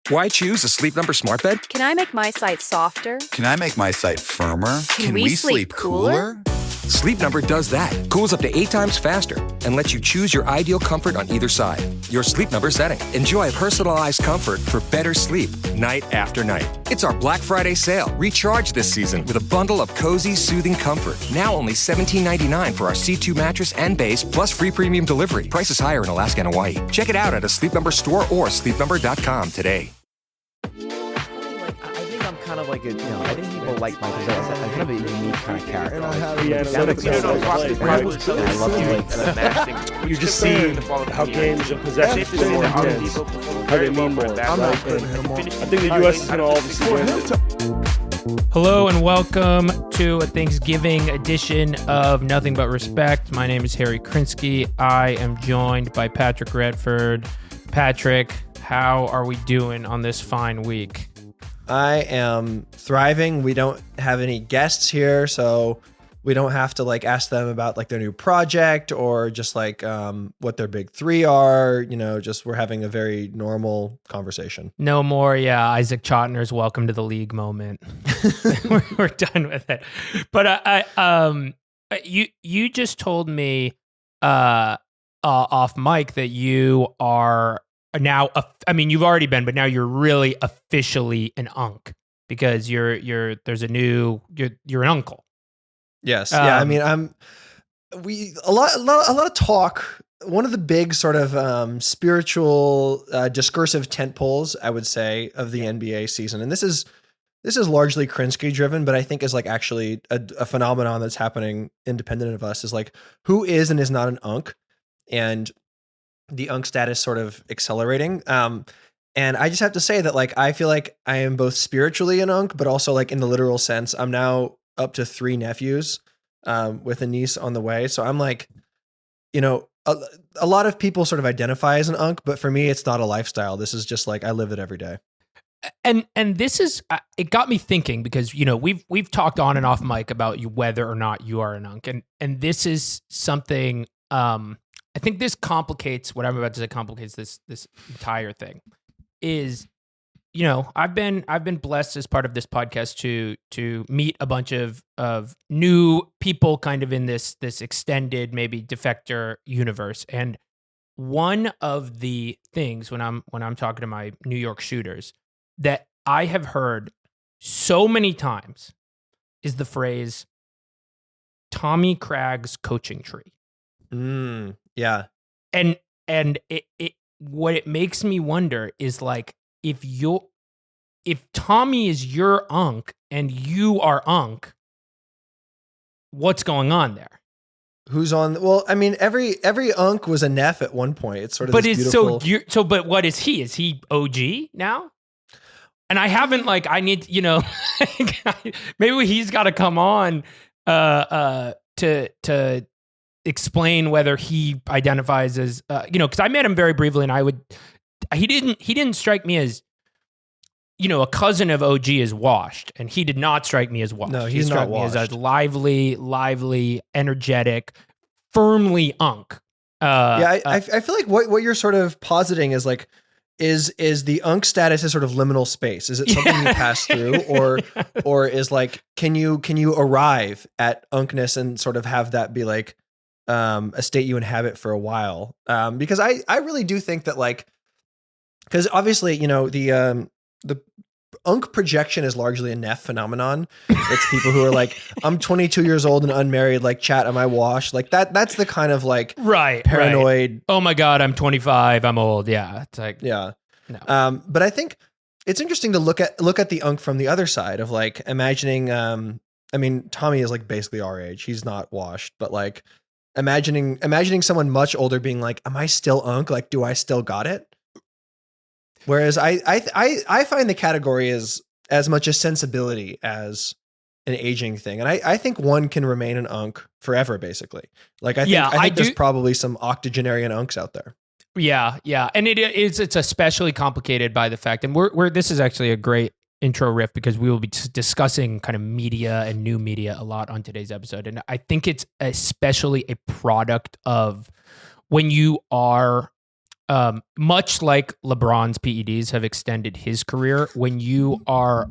Why choose a Sleep Number smart bed? Can I make my site softer? Can I make my site firmer? Can we sleep cooler? Sleep Number does that. Cools up to 8 times faster and lets you choose your ideal comfort on either side. Your Sleep Number setting. Enjoy personalized comfort for better sleep night after night. It's our Black Friday sale. Recharge this season with a bundle of cozy, soothing comfort. Now only $17.99 for our C2 mattress and base, plus free premium delivery. Prices higher in Alaska and Hawaii. Check it out at a Sleep Number store or sleepnumber.com today. I think I'm kind of like a, I think people like Mike because I'm kind of a unique kind of character. You just see how games and possessions how they mean more. I think the U.S. is going to all of win. Hello and welcome to a Thanksgiving edition of Nothing But Respect. My name is Harry Krinsky. I am joined by Patrick Redford. Patrick, how are we doing on this fine week? I am thriving. We don't have any guests here, so we don't have to ask them about their new project or just what their big three are. Just we're having a very normal conversation. No more, Isaac Chotner's welcome to the league moment. we're done with it. But you just told me off mic that you are now, you've already been, but now you're really officially an unk because you're an uncle. Yes. Yeah. A lot of talk. One of the big sort of spiritual discursive tent poles, I would say, of the NBA season, and this is largely Krinsky driven, but I think is actually a phenomenon that's happening independent of us. Is who is and is not an unk, and the unk status sort of accelerating. And I just have to say that I feel like I am both spiritually an unk, but also in the literal sense, I'm now up to 3 nephews with a niece on the way. So I'm a lot of people sort of identify as an unk, but for me, it's not a lifestyle. This is just I live it every day. And this is, it got me thinking because, we've talked on and off mic about whether or not you are an unk. And this is something, I think this complicates what I'm about to say complicates this entire thing is, I've been blessed as part of this podcast to meet a bunch of new people kind of in this extended maybe Defector universe. And one of the things when I'm talking to my New York shooters that I have heard so many times is the phrase Tommy Craig's coaching tree. Yeah. And it what it makes me wonder is if Tommy is your unk and you are unk, what's going on there? Who's on? Well, every unk was a Neff at one point. It's sort of beautiful. But what is he? Is he OG now? And I haven't I need maybe he's got to come on to explain whether he identifies as because I met him very briefly and he didn't strike me as a cousin of OG is washed, and he did not strike me as washed. No, he's not washed. Me as a lively, energetic, firmly unk. I feel like what you're sort of positing is is the unk status is sort of liminal space. Is it something you pass through, or is can you arrive at unkness and sort of have that be a state you inhabit for a while? Because I really do think that because obviously the unk projection is largely a Neff phenomenon. It's people who are I'm 22 years old and unmarried, chat, am I washed? That's the kind of right paranoid. Right. Oh my God, I'm 25, I'm old. Yeah. It's yeah. No. But I think it's interesting to look at the unk from the other side of imagining, Tommy is basically our age. He's not washed, but imagining someone much older being am I still unk? Do I still got it? Whereas I find the category is as much a sensibility as an aging thing. And I think one can remain an unk forever, basically. I think there's probably some octogenarian unks out there. Yeah. And it's especially complicated by the fact, and this is actually a great intro riff because we will be discussing kind of media and new media a lot on today's episode. And I think it's especially a product of when you are much like LeBron's PEDs have extended his career, when you are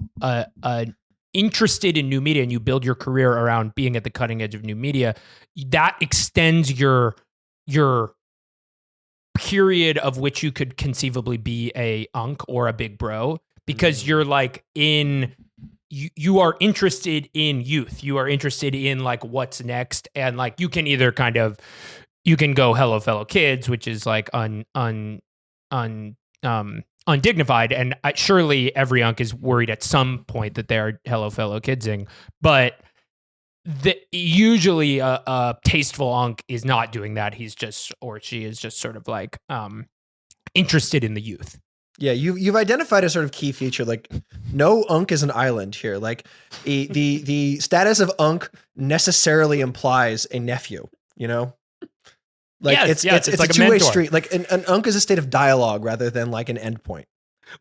interested in new media and you build your career around being at the cutting edge of new media, that extends your period of which you could conceivably be a unk or a big bro, because you're like you are interested in youth. You are interested in like what's next. And like, you can either you can go hello fellow kids, which is like undignified. And surely every unk is worried at some point that they are hello fellow kidsing, but usually a tasteful unk is not doing that. He's just, or she is just sort of like interested in the youth. Yeah, you've identified a sort of key feature. Like, no unk is an island here. Like, the status of unk necessarily implies a nephew. You know, like it's like a two-way street. Like an unk is a state of dialogue rather than like an endpoint.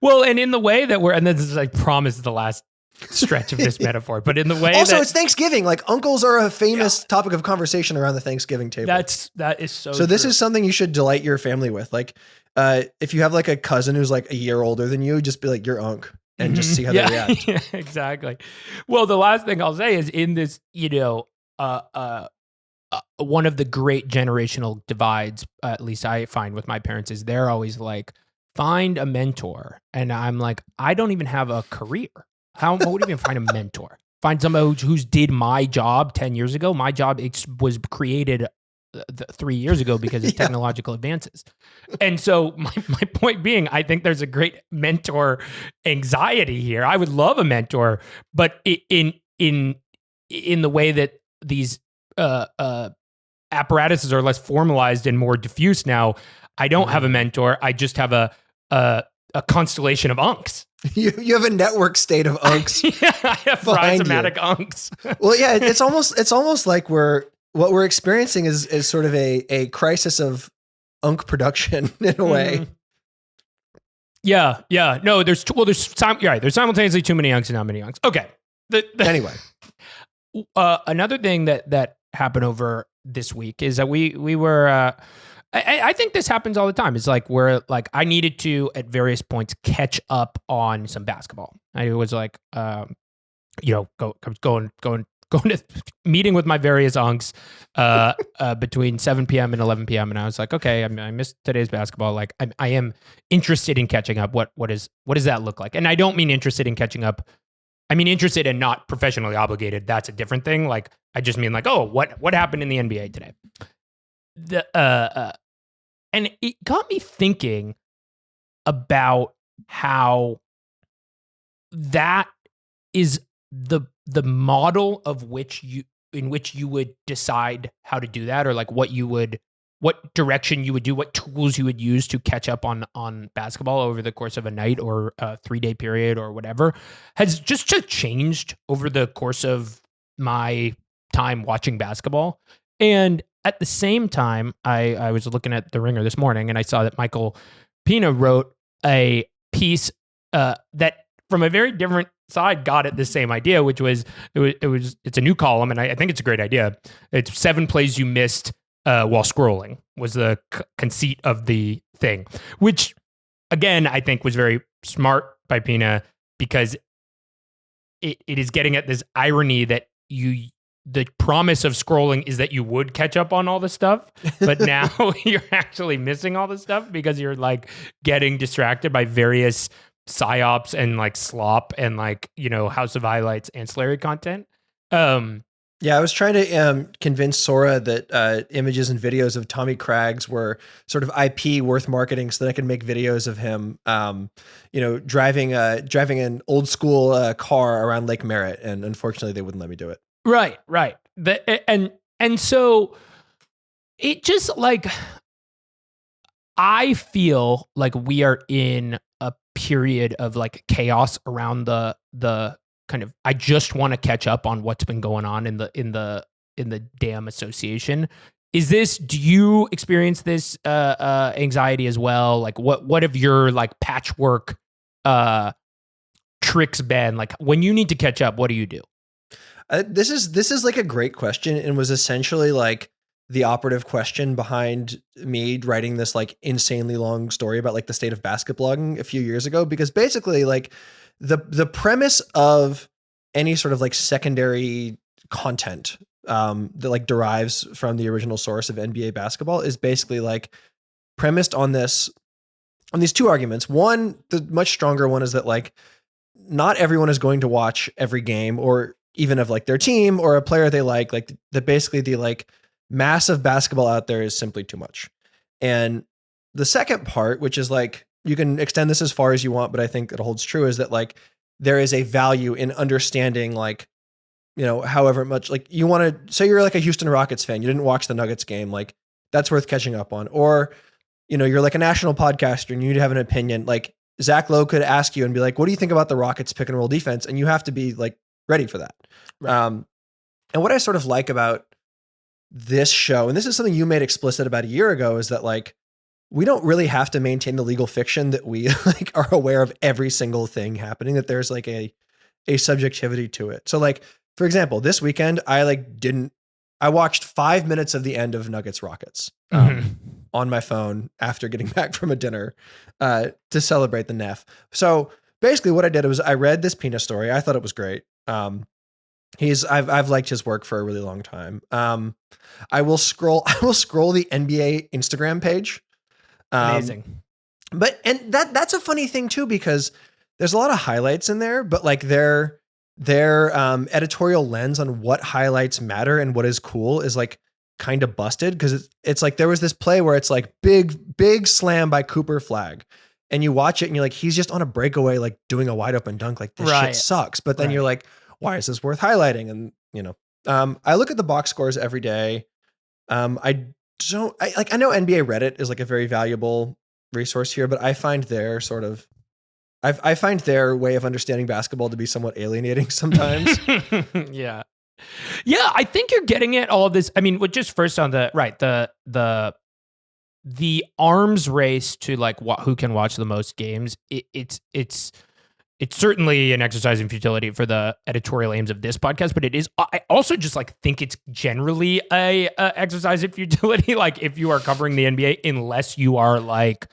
Well, and in the way that and this is, I promise, the last stretch of this metaphor, but in the way also it's Thanksgiving. Like, uncles are a famous topic of conversation around the Thanksgiving table. That is so this true. is something you should delight your family with. Like, if you have like a cousin who's like a year older than you, just be like, you're unk, and just see how they react. Yeah, exactly. Well, the last thing I'll say is, in this, one of the great generational divides, at least I find with my parents, is they're always like, find a mentor. And I'm like, I don't even have a career. How would I even find a mentor? Find somebody who's did my job 10 years ago. My job was created 3 years ago because of technological advances. And so my point being, I think there's a great mentor anxiety here. I would love a mentor, but in the way that these apparatuses are less formalized and more diffuse now, I don't have a mentor. I just have a constellation of unks. You have a network state of unks. I have Rhizomatic unks. Well, yeah, it's almost like what we're experiencing is sort of a crisis of unk production in a way. Yeah. No, you're right. There's simultaneously too many unks and not many unks. Okay. Anyway, another thing that happened over this week is that we were. I think this happens all the time. It's like, I needed to, at various points, catch up on some basketball. I was like, going to meeting with my various unks between 7 p.m. and 11 p.m. And I was like, okay, I missed today's basketball. Like, I am interested in catching up. What does that look like? And I don't mean interested in catching up. I mean interested and not professionally obligated. That's a different thing. Like, I just mean like, oh, what happened in the NBA today? And it got me thinking about how that is the model in which you would decide how to do that, or like what direction you would do, what tools you would use to catch up on basketball over the course of a night or a 3-day period or whatever, has just changed over the course of my time watching basketball. And at the same time, I was looking at The Ringer this morning, and I saw that Michael Pina wrote a piece that, from a very different side, got at the same idea, which was it's a new column, and I think it's a great idea. It's 7 plays you missed while scrolling was the conceit of the thing, which again I think was very smart by Pina, because it is getting at this irony that the promise of scrolling is that you would catch up on all the stuff, but now you're actually missing all the stuff because you're like getting distracted by various psyops and like slop and like, House of Highlights ancillary content. Yeah, I was trying to convince Sora that images and videos of Tommy Craggs were sort of IP worth marketing, so that I could make videos of him, driving an old school car around Lake Merritt, and unfortunately they wouldn't let me do it. Right. And so it just like, I feel like we are in a period of like chaos around the kind of, I just want to catch up on what's been going on in the damn association. Do you experience this anxiety as well? Like what have your like patchwork tricks been? Like, when you need to catch up, what do you do? This is like a great question, and was essentially like the operative question behind me writing this like insanely long story about like the state of basketballing a few years ago, because basically like the premise of any sort of like secondary content that like derives from the original source of NBA basketball is basically like premised on these two arguments. One, the much stronger one, is that like not everyone is going to watch every game or even of like their team or a player they like that basically the like mass of basketball out there is simply too much. And the second part, which is like, you can extend this as far as you want, but I think it holds true, is that like there is a value in understanding like, you know, however much like you want to say you're like a Houston Rockets fan, you didn't watch the Nuggets game, like that's worth catching up on. Or, you know, you're like a national podcaster and you need to have an opinion. Like Zach Lowe could ask you and be like, what do you think about the Rockets pick and roll defense? And you have to be like ready for that. Right. And what I sort of like about this show, and this is something you made explicit about a year ago, is that like, we don't really have to maintain the legal fiction that we like are aware of every single thing happening, that there's like a subjectivity to it. So like, for example, this weekend, I watched 5 minutes of the end of Nuggets Rockets on my phone after getting back from a dinner to celebrate the NEF. So basically what I did was I read this Pina story. I thought it was great. I've liked his work for a really long time. I will scroll the NBA Instagram page. Amazing. And that's a funny thing too, because there's a lot of highlights in there, but like their editorial lens on what highlights matter and what is cool is like kind of busted, because it's like there was this play where it's like big slam by Cooper Flag, and you watch it and you're like, he's just on a breakaway like doing a wide open dunk, like this shit sucks. But then you're like, why is this worth highlighting? And you know, I look at the box scores every day. I know NBA Reddit is like a very valuable resource here, but I find their sort of I find their way of understanding basketball to be somewhat alienating sometimes. Yeah. I think you're getting at all of this. I mean, just first on the arms race to like who can watch the most games. It's certainly an exercise in futility for the editorial aims of this podcast, but it is. I also just like think it's generally a exercise in futility. Like if you are covering the NBA, unless you are like,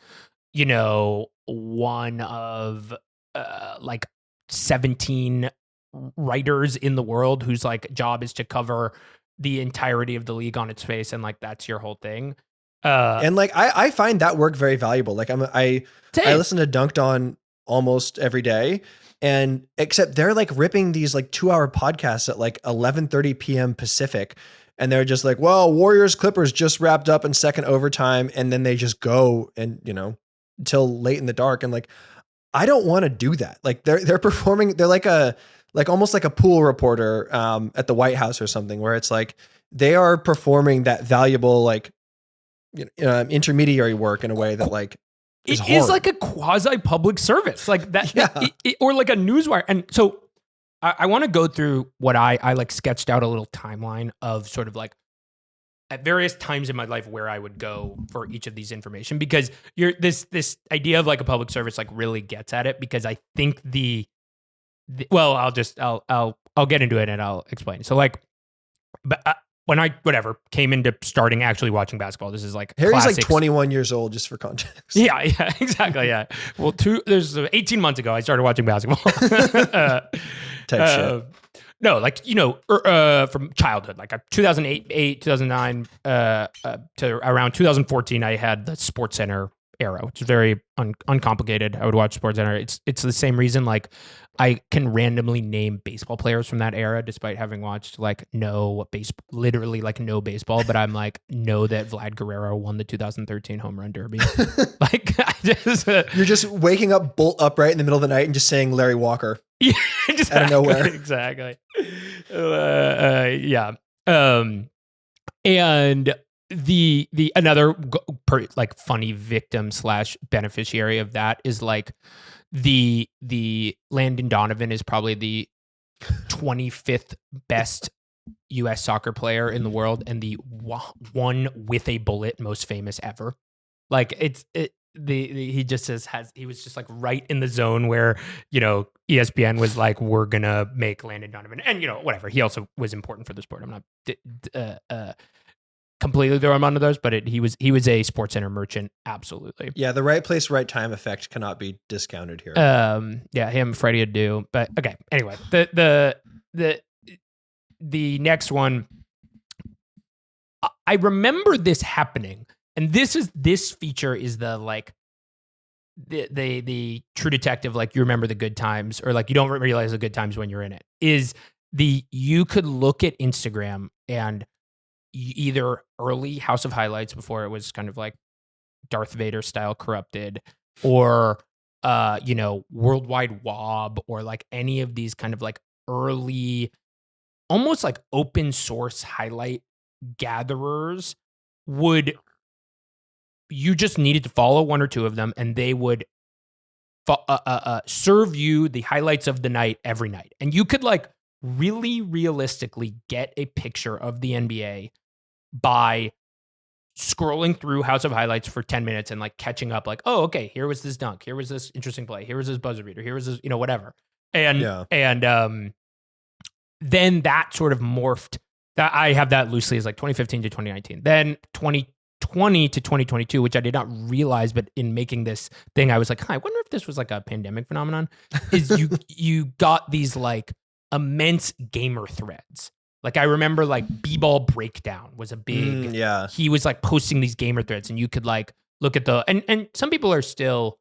you know, one of like 17 writers in the world whose like job is to cover the entirety of the league on its face, and like that's your whole thing. And like I find that work very valuable. Like I listen to Dunked On almost every day, and except they're like ripping these like 2-hour podcasts at like 11:30 p.m. Pacific, and they're just like, well, Warriors Clippers just wrapped up in second overtime, and then they just go and, you know, until late in the dark. And like, I don't want to do that. Like they're performing, they're like almost like a pool reporter at the White House or something, where it's like they are performing that valuable like intermediary work in a way that like it is like a quasi public service, like that, or like a newswire. And so I want to go through what I like sketched out a little timeline of sort of like at various times in my life where I would go for each of these information, because this idea of like a public service like really gets at it, because I think I'll get into it and I'll explain. So like, but when I came into starting actually watching basketball, this is like Harry's classics. like 21 years old, just for context. Yeah, exactly. Yeah. Well, there's 18 months ago I started watching basketball. Type shit. No, like, you know, from childhood, like 2008, 2009 to around 2014, I had the SportsCenter era, which is very uncomplicated. I would watch SportsCenter. It's the same reason, like, I can randomly name baseball players from that era, despite having watched like literally like no baseball. But I'm like, know that Vlad Guerrero won the 2013 home run derby. Like, you're just waking up bolt upright in the middle of the night and just saying Larry Walker. Yeah, exactly, out of nowhere. Exactly. Yeah. And the another like funny victim / beneficiary of that is like the Landon Donovan is probably the 25th best U.S. soccer player in the world, and the one with a bullet most famous ever. Like he just he was just like right in the zone where, you know, ESPN was like, we're gonna make Landon Donovan, and you know, whatever. He also was important for the sport. I'm not completely throw him under those, but he was a SportsCenter merchant, absolutely. Yeah, the right place, right time effect cannot be discounted here. Yeah, him, Freddie Adu, but okay. Anyway, the next one, I remember this happening, and this feature is the like the True Detective, like you remember the good times, or like you don't realize the good times when you're in it. You could look at Instagram and either early House of Highlights before it was kind of like Darth Vader style corrupted, or Worldwide Wob, or like any of these kind of like early, almost like open source highlight gatherers you just needed to follow one or two of them, and they would serve you the highlights of the night every night. And you could like really realistically get a picture of the NBA by scrolling through House of Highlights for 10 minutes and like catching up, like, oh, okay, here was this dunk, here was this interesting play, here was this buzzer beater, here was this, whatever. And then that sort of morphed. That I have that loosely as like 2015 to 2019. Then 2020 to 2022, which I did not realize, but in making this thing, I was like, I wonder if this was like a pandemic phenomenon. Is you got these like immense gamer threads. Like I remember like B-ball breakdown was a big. He was like posting these gamer threads, and you could like look at and some people are still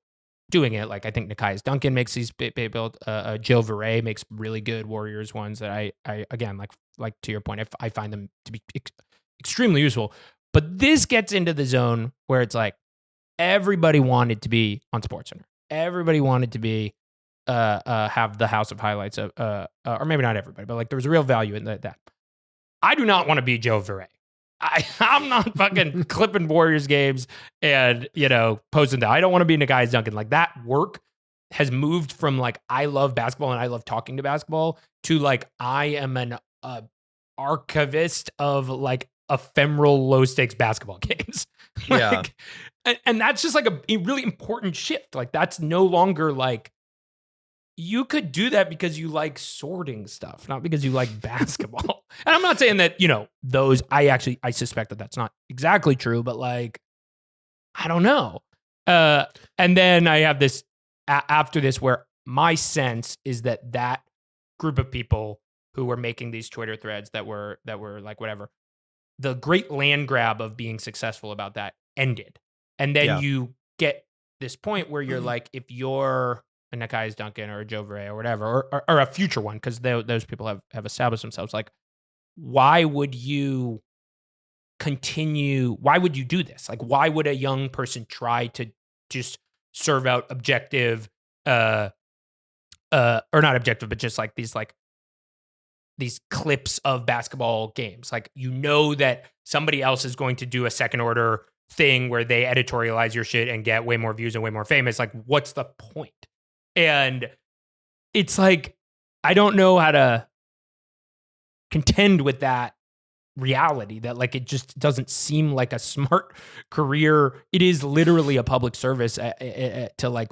doing it. Like I think Nikias Duncan makes these build. Joe Verret makes really good Warriors ones that I again like to your point, I find them to be extremely useful. But this gets into the zone where it's like everybody wanted to be on SportsCenter. Everybody wanted to be have the House of Highlights of or maybe not everybody, but like there was a real value in that. I do not want to be Joe Verret. I'm not fucking clipping Warriors games and posting that. I don't want to be Nikias Duncan. Like that work has moved from like I love basketball and I love talking to basketball to like I am an archivist of like ephemeral low stakes basketball games. Like, and that's just like a really important shift. Like that's no longer like you could do that because you like sorting stuff, not because you like basketball. And I'm not saying that, those, I suspect that that's not exactly true, but like, I don't know. And then I have this after this where my sense is that group of people who were making these Twitter threads that were like whatever, the great land grab of being successful about that ended. And then you get this point where you're like, if you're a Nikias Duncan or a Joe Verret or whatever, or a future one, because those people have established themselves, like, why would you continue? Why would you do this? Like, why would a young person try to just serve out objective, or not objective, but just like these clips of basketball games? Like, that somebody else is going to do a second order thing where they editorialize your shit and get way more views and way more famous. Like, what's the point? And it's like, I don't know how to contend with that reality that like, it just doesn't seem like a smart career. It is literally a public service to like,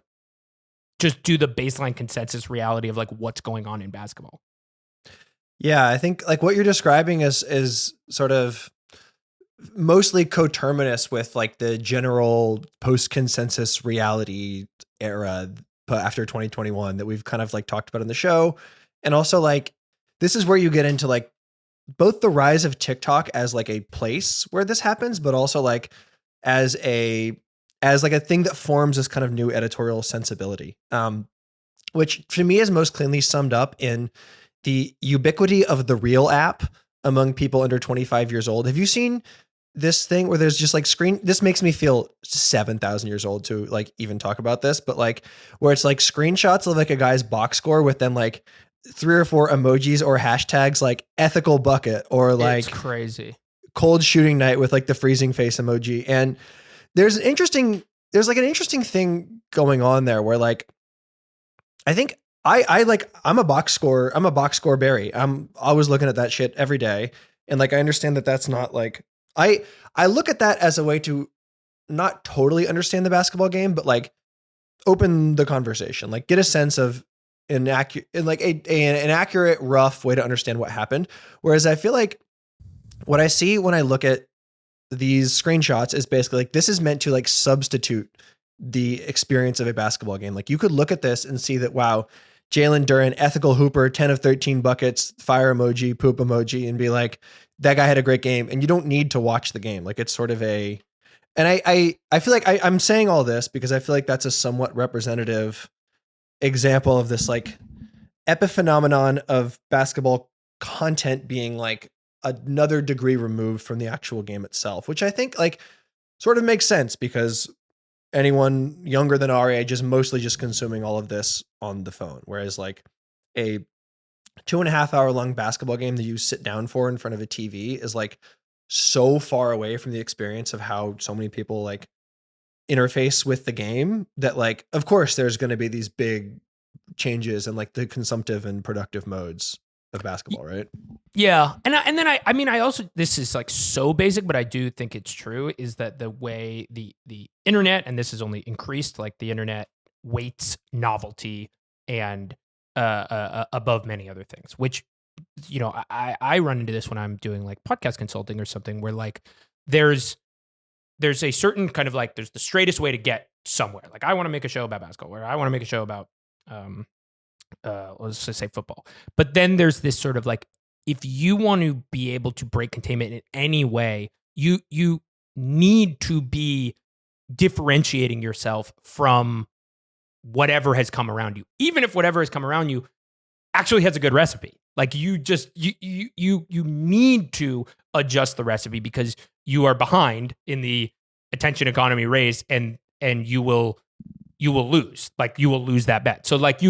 just do the baseline consensus reality of like what's going on in basketball. Yeah, I think like what you're describing is sort of mostly coterminous with like the general post-consensus reality era after 2021 that we've kind of like talked about in the show. And also like, this is where you get into like both the rise of TikTok as like a place where this happens, but also like as like a thing that forms this kind of new editorial sensibility, which to me is most cleanly summed up in the ubiquity of the Reel app among people under 25 years old. Have you seen this thing where there's just like this makes me feel 7,000 years old to like even talk about this, but like where it's like screenshots of like a guy's box score with then like 3 or 4 emojis or hashtags like ethical bucket or like it's crazy cold shooting night with like the freezing face emoji. And there's like an interesting thing going on there where like, I think I'm a box score berry. I'm always looking at that shit every day. And like, I understand that that's not like, I look at that as a way to not totally understand the basketball game, but like open the conversation, like get a sense of an accurate, rough way to understand what happened. Whereas I feel like what I see when I look at these screenshots is basically like, this is meant to like substitute the experience of a basketball game. Like you could look at this and see that, wow, Jalen Duren, ethical hooper, 10 of 13 buckets, fire emoji, poop emoji, and be like, that guy had a great game. And you don't need to watch the game. Like it's sort of a, and I feel like I'm saying all this because I feel like that's a somewhat representative example of this like epiphenomenon of basketball content being like another degree removed from the actual game itself, which I think like sort of makes sense because anyone younger than our age is mostly just consuming all of this on the phone. Whereas like a 2.5 hour long basketball game that you sit down for in front of a TV is like so far away from the experience of how so many people like interface with the game that like, of course there's going to be these big changes in like the consumptive and productive modes of basketball, right? Yeah. I mean, I also, this is like so basic, but I do think it's true, is that the way the internet, and this has only increased, like the internet weights novelty and above many other things, which, you know, I run into this when I'm doing like podcast consulting or something where like there's a certain kind of like, there's the straightest way to get somewhere. Like I want to make a show about basketball, or I want to make a show about, let's just say football. But then there's this sort of like, if you want to be able to break containment in any way, you need to be differentiating yourself from whatever has come around you, even if whatever has come around you actually has a good recipe. Like you need to adjust the recipe because you are behind in the attention economy race, and you will lose. Like you will lose that bet. So like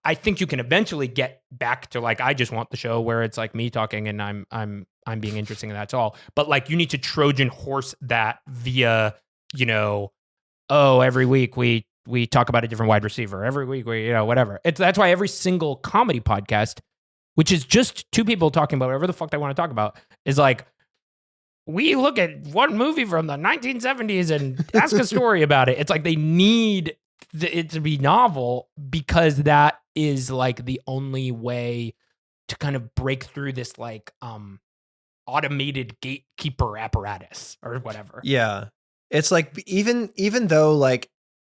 I think you can eventually get back to like, I just want the show where it's like me talking and I'm being interesting and that's all. But like you need to Trojan horse that via, you know, every week we talk about a different wide receiver. Every week we, you know, whatever. That's why every single comedy podcast, which is just two people talking about whatever the fuck they want to talk about, is like, we look at one movie from the 1970s and ask a story about it. It's like they need it to be novel because that is like the only way to kind of break through this like automated gatekeeper apparatus or whatever. Yeah. It's like even though like,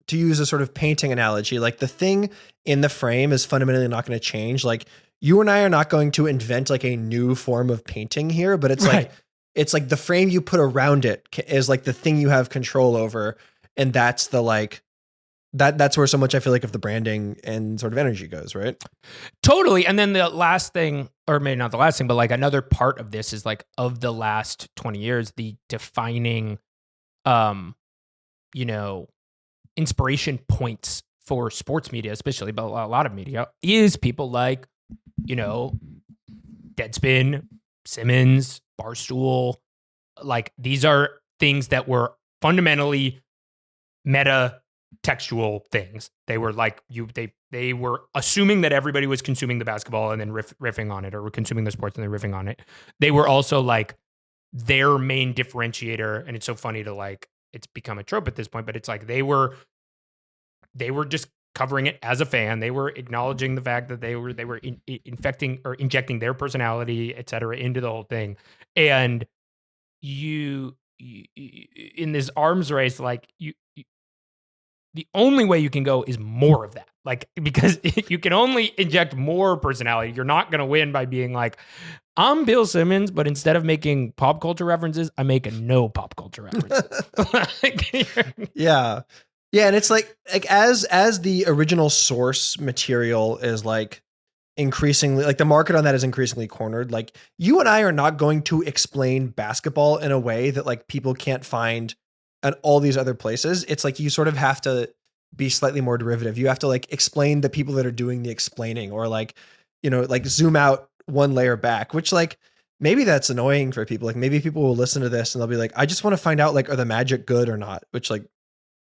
to use a sort of painting analogy, like the thing in the frame is fundamentally not going to change. Like you and I are not going to invent like a new form of painting here, but it's Right. like, it's like the frame you put around it is like the thing you have control over. And that's the like, that's where so much I feel like of the branding and sort of energy goes, right? Totally. And then the last thing, or maybe not the last thing, but like another part of this is like of the last 20 years, the defining, you know, inspiration points for sports media, especially, but a lot of media, is people like, you know, Deadspin, Simmons, Barstool. Like these are things that were fundamentally meta textual things. They were like they were assuming that everybody was consuming the basketball and then riffing on it, or were consuming the sports and then riffing on it. They were also like their main differentiator, and it's so funny to like, it's become a trope at this point, but it's like they were just covering it as a fan. They were acknowledging the fact that they were infecting or injecting their personality, et cetera, into the whole thing. And you in this arms race, like the only way you can go is more of that. Like, because you can only inject more personality. You're not going to win by being like, I'm Bill Simmons, but instead of making pop culture references, I make no pop culture references. Yeah. Yeah. And it's like as the original source material is like increasingly, like the market on that is increasingly cornered. Like you and I are not going to explain basketball in a way that like people can't find at all these other places. It's like you sort of have to be slightly more derivative. You have to like explain the people that are doing the explaining, or like, you know, like zoom out one layer back, which like maybe that's annoying for people. Like maybe people will listen to this and they'll be like, I just want to find out like, are the Magic good or not? Which like,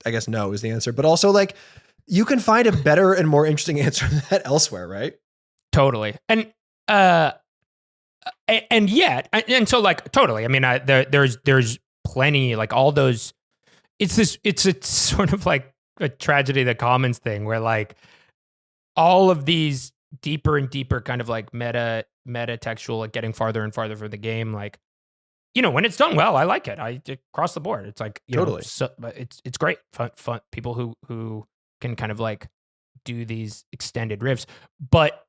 I guess no is the answer, but also like you can find a better and more interesting answer than that elsewhere. Right. Totally. And yet, and so like, totally. I mean, there's plenty, like all those, it's sort of like a tragedy of the commons thing where like all of these deeper and deeper kind of like meta textual, like getting farther and farther from the game, like when it's done well, I like it. Across the board, it's like Totally. it's great. Fun people who can kind of like do these extended riffs, but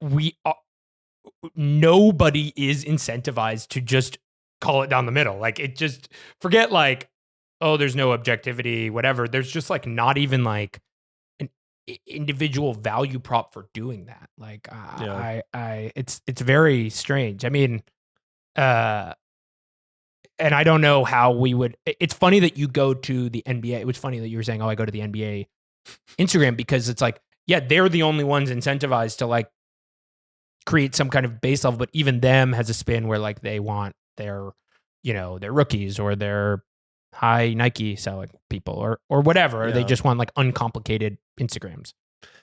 nobody is incentivized to just call it down the middle. Like it just forget like, oh, there's no objectivity, whatever. There's just like not even like an individual value prop for doing that. Like it's very strange. I mean, and I don't know how we would. It's funny that you go to the NBA. It was funny that you were saying, "Oh, I go to the NBA Instagram," because it's like, yeah, they're the only ones incentivized to like create some kind of base level, but even them has a spin where like they want their rookies or their high Nike selling people or whatever. Or they just want like uncomplicated Instagrams.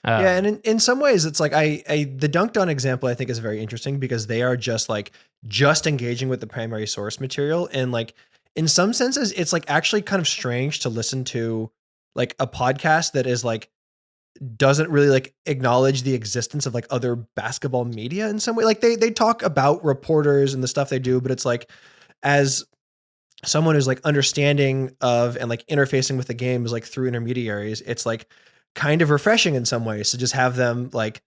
And in some ways it's like the Dunked On example I think is very interesting because they are just engaging with the primary source material. And like, in some senses, it's like actually kind of strange to listen to like a podcast that is like, doesn't really like acknowledge the existence of like other basketball media in some way. Like they talk about reporters and the stuff they do, but it's like, as someone who's like understanding of and like interfacing with the games like through intermediaries, it's like kind of refreshing in some ways to just have them like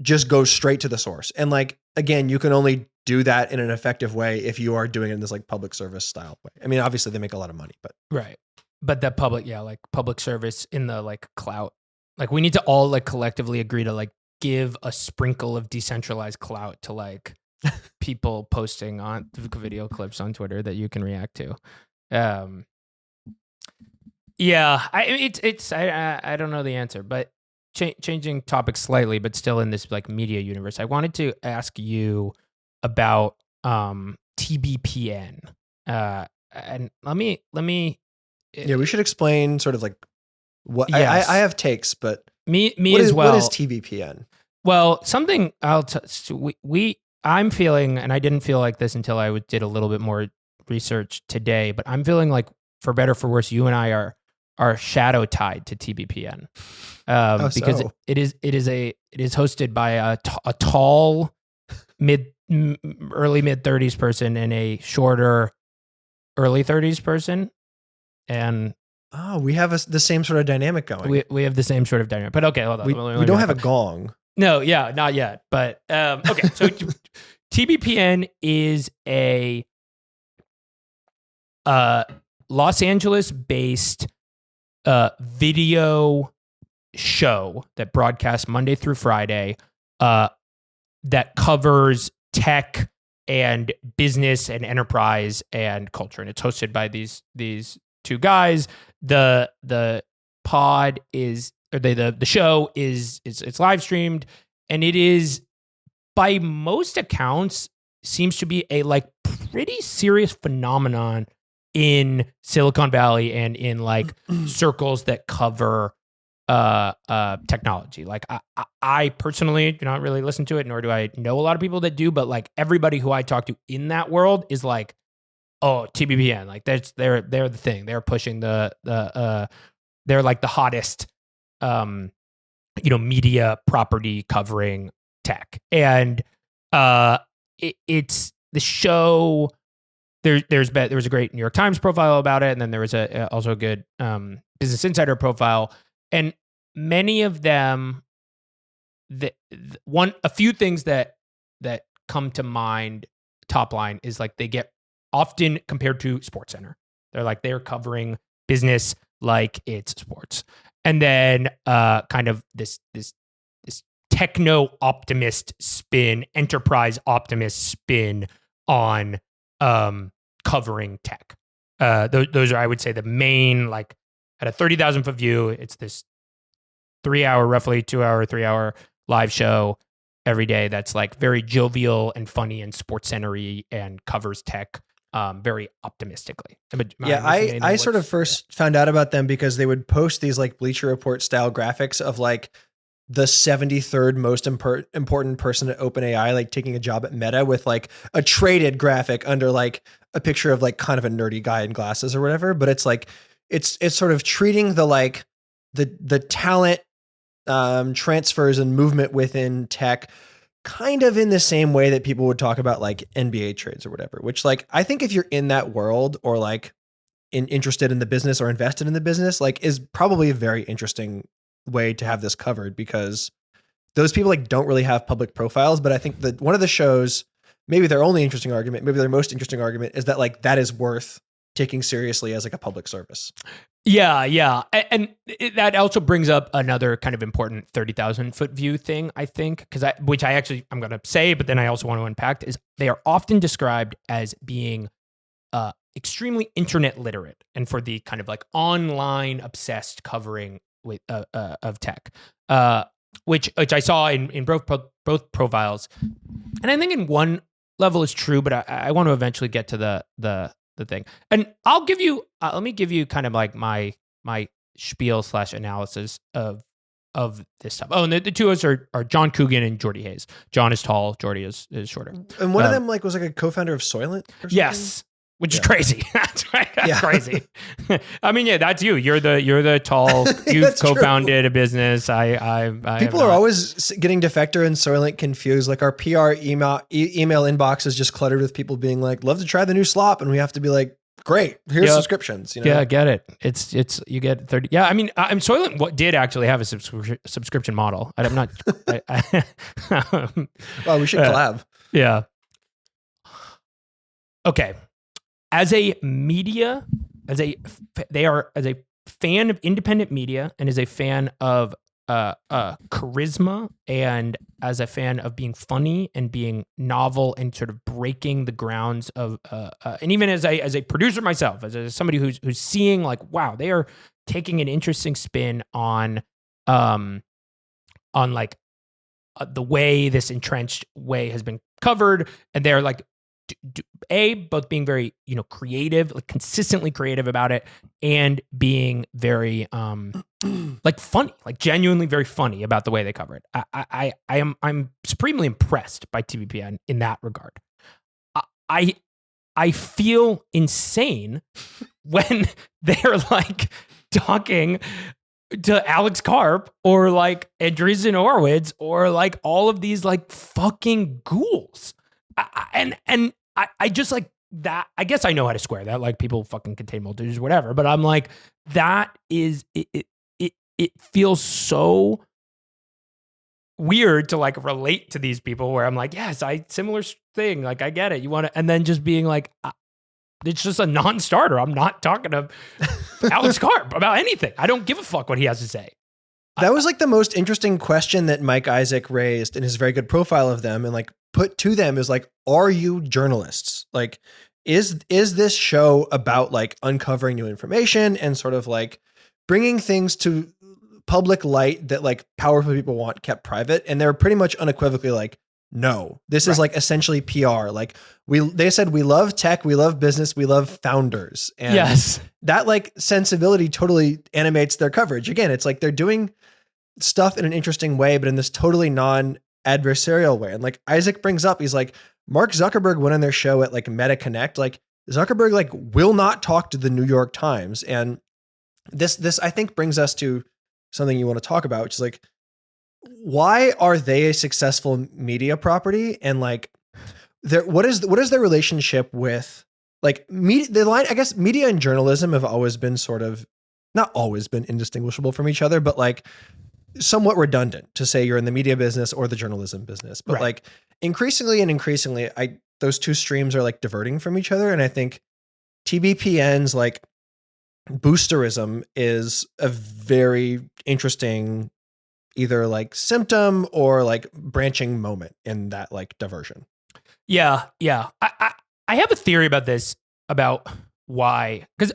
just go straight to the source. And like, again, you can only do that in an effective way if you are doing it in this like public service style way. I mean, obviously they make a lot of money, but right. But that public service in the like clout. Like we need to all like collectively agree to like give a sprinkle of decentralized clout to like people posting on video clips on Twitter that you can react to. I don't know the answer, but changing topics slightly, but still in this like media universe, I wanted to ask you about TBPN. And let me. Yeah, we should explain sort of like what I have takes, but me as well. What is TBPN? Well, something I'm feeling, and I didn't feel like this until I did a little bit more research today, but I'm feeling like, for better for worse, you and I are shadow tied to TBPN because it is hosted by a tall early mid 30s person and a shorter early 30s person, and we have the same sort of dynamic going. We have the same sort of dynamic, but okay, hold on. We don't have a gong. No, yeah, not yet. But okay, so TBPN is a Los Angeles-based video show that broadcasts Monday through Friday that covers tech and business and enterprise and culture, and it's hosted by these two guys. The pod is. The show is it's live streamed, and it is, by most accounts, seems to be a like pretty serious phenomenon in Silicon Valley and in like circles that cover technology. Like I personally do not really listen to it, nor do I know a lot of people that do, but like everybody who I talk to in that world is like, oh, TBPN, like they're the thing. They're pushing the they're like the hottest media property covering tech. And it's the show. There was a great New York Times profile about it, and then there was also a good Business Insider profile, and many of them. A few things that come to mind. Top line is like they get often compared to SportsCenter. They're covering business like it's sports. And then kind of this techno optimist spin, enterprise optimist spin on covering tech. Those are, I would say, the main, like at a 30,000 foot view. It's this 3 hour, roughly 3 hour live show every day that's like very jovial and funny and SportsCenter-y and covers tech very optimistically. I sort of first found out about them because they would post these like Bleacher Report style graphics of like the 73rd most important person at OpenAI, like taking a job at Meta, with like a traded graphic under like a picture of like kind of a nerdy guy in glasses or whatever. But it's like, it's sort of treating the like the talent transfers and movement within tech kind of in the same way that people would talk about like NBA trades or whatever, which like, I think if you're in that world or like interested in the business or invested in the business, like is probably a very interesting way to have this covered because those people like don't really have public profiles. But I think that one of the shows, maybe their only interesting argument, maybe their most interesting argument is that like that is worth taking seriously as like a public service. Yeah. And that also brings up another kind of important 30,000 foot view thing, I think, which I'm going to say, but then I also want to unpack is they are often described as being extremely internet literate and for the kind of like online obsessed covering of tech, which I saw in both profiles. And I think in one level is true, but I want to eventually get to the thing. And I'll give you, let me give you kind of like my spiel / analysis of this stuff. Oh, and the two of us are John Coogan and Jordy Hayes. John is tall, Jordy is shorter. And one of them like was like a co-founder of Soylent or something? Yes. Which is crazy. That's right. That's crazy. I mean, yeah, that's you. You're the tall. You've co-founded a business. People are always getting Defector and Soylent confused. Like our PR email inbox is just cluttered with people being like, "Love to try the new slop," and we have to be like, "Great, here's subscriptions." You know? Yeah, I get it. It's you get 30. Yeah, I mean, Soylent did actually have a subscription model. I'm not. Well, we should collab. Yeah. Okay. As a fan of independent media and as a fan of charisma and as a fan of being funny and being novel and sort of breaking the grounds of and even as a producer myself, as somebody who's seeing like, wow, they are taking an interesting spin on like the way this entrenched way has been covered, and they're like both being very, creative, like consistently creative about it, and being very like funny, like genuinely very funny about the way they cover it. I'm supremely impressed by TBPN in that regard. I feel insane when they're like talking to Alex Karp or like Andreessen Horowitz or like all of these like fucking ghouls. I just like that. I guess I know how to square that. Like people fucking contain multitudes, whatever. But I'm like, that is it feels so weird to like relate to these people where I'm like, yes, similar thing. Like I get it. You want to, and then just being like, it's just a non-starter. I'm not talking to Alex Karp about anything. I don't give a fuck what he has to say. That was like the most interesting question that Mike Isaac raised in his very good profile of them, and like put to them is like, are you journalists? Like, is this show about like uncovering new information and sort of like bringing things to public light that like powerful people want kept private? And they're pretty much unequivocally like, no, this is like essentially PR. Like they said, we love tech, we love business, we love founders. And yes, that like sensibility totally animates their coverage. Again, it's like they're doing stuff in an interesting way, but in this totally non-adversarial way. And like Isaac brings up, he's like, Mark Zuckerberg went on their show at like Meta Connect. Like Zuckerberg like will not talk to the New York Times. And this I think brings us to something you want to talk about, which is like, why are they a successful media property? And like, what is their relationship with like media? The line, I guess, media and journalism have always been sort of not always been indistinguishable from each other, but like somewhat redundant to say you're in the media business or the journalism business. But like increasingly, those two streams are like diverting from each other. And I think TBPN's like boosterism is a very interesting either like symptom or like branching moment in that like diversion. Yeah. I have a theory about this, about why, because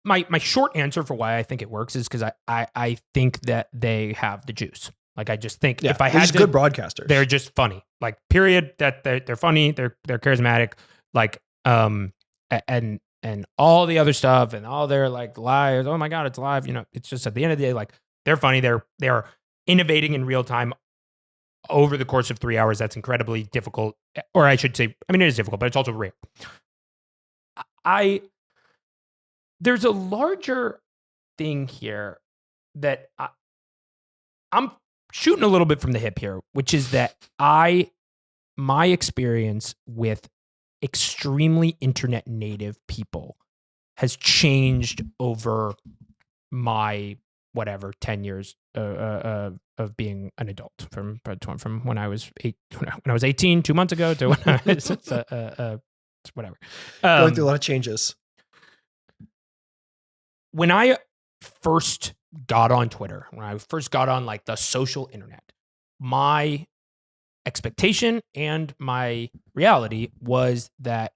my short answer for why I think it works is because I think that they have the juice. Like I just think if I had good broadcasters, they're just funny. Like period. That they're funny. They're charismatic. Like and all the other stuff and all their like lives. Oh my god, it's live. It's just at the end of the day, like they're funny. They are innovating in real time over the course of 3 hours. That's incredibly difficult, or I should say, I mean, it is difficult, but it's also rare. There's a larger thing here that I'm shooting a little bit from the hip here, which is that I my experience with extremely internet native people has changed over my 10 years of being an adult from when I was 18 2 months ago to when I was whatever. Going through a lot of changes. When I first got on Twitter, when I first got on like the social internet, my expectation and my reality was that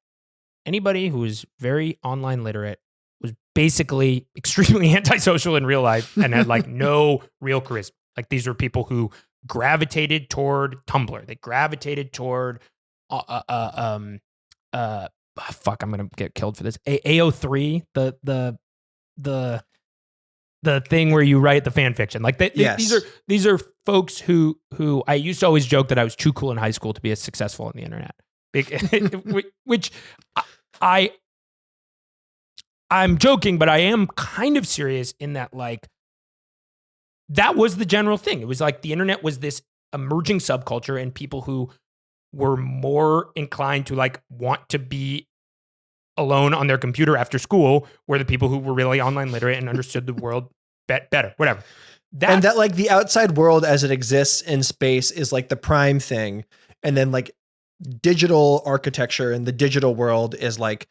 anybody who was very online literate was basically extremely antisocial in real life and had like no real charisma. Like these are people who gravitated toward Tumblr. They gravitated toward fuck, I'm gonna get killed for this. AO3, the thing where you write the fan fiction. Like these are folks who I used to always joke that I was too cool in high school to be as successful on the internet. Which I'm joking, but I am kind of serious in that, like, that was the general thing. It was like the internet was this emerging subculture, and people who were more inclined to like want to be alone on their computer after school were the people who were really online literate and understood the world better, whatever. And that like the outside world as it exists in space is like the prime thing. And then like digital architecture and the digital world is like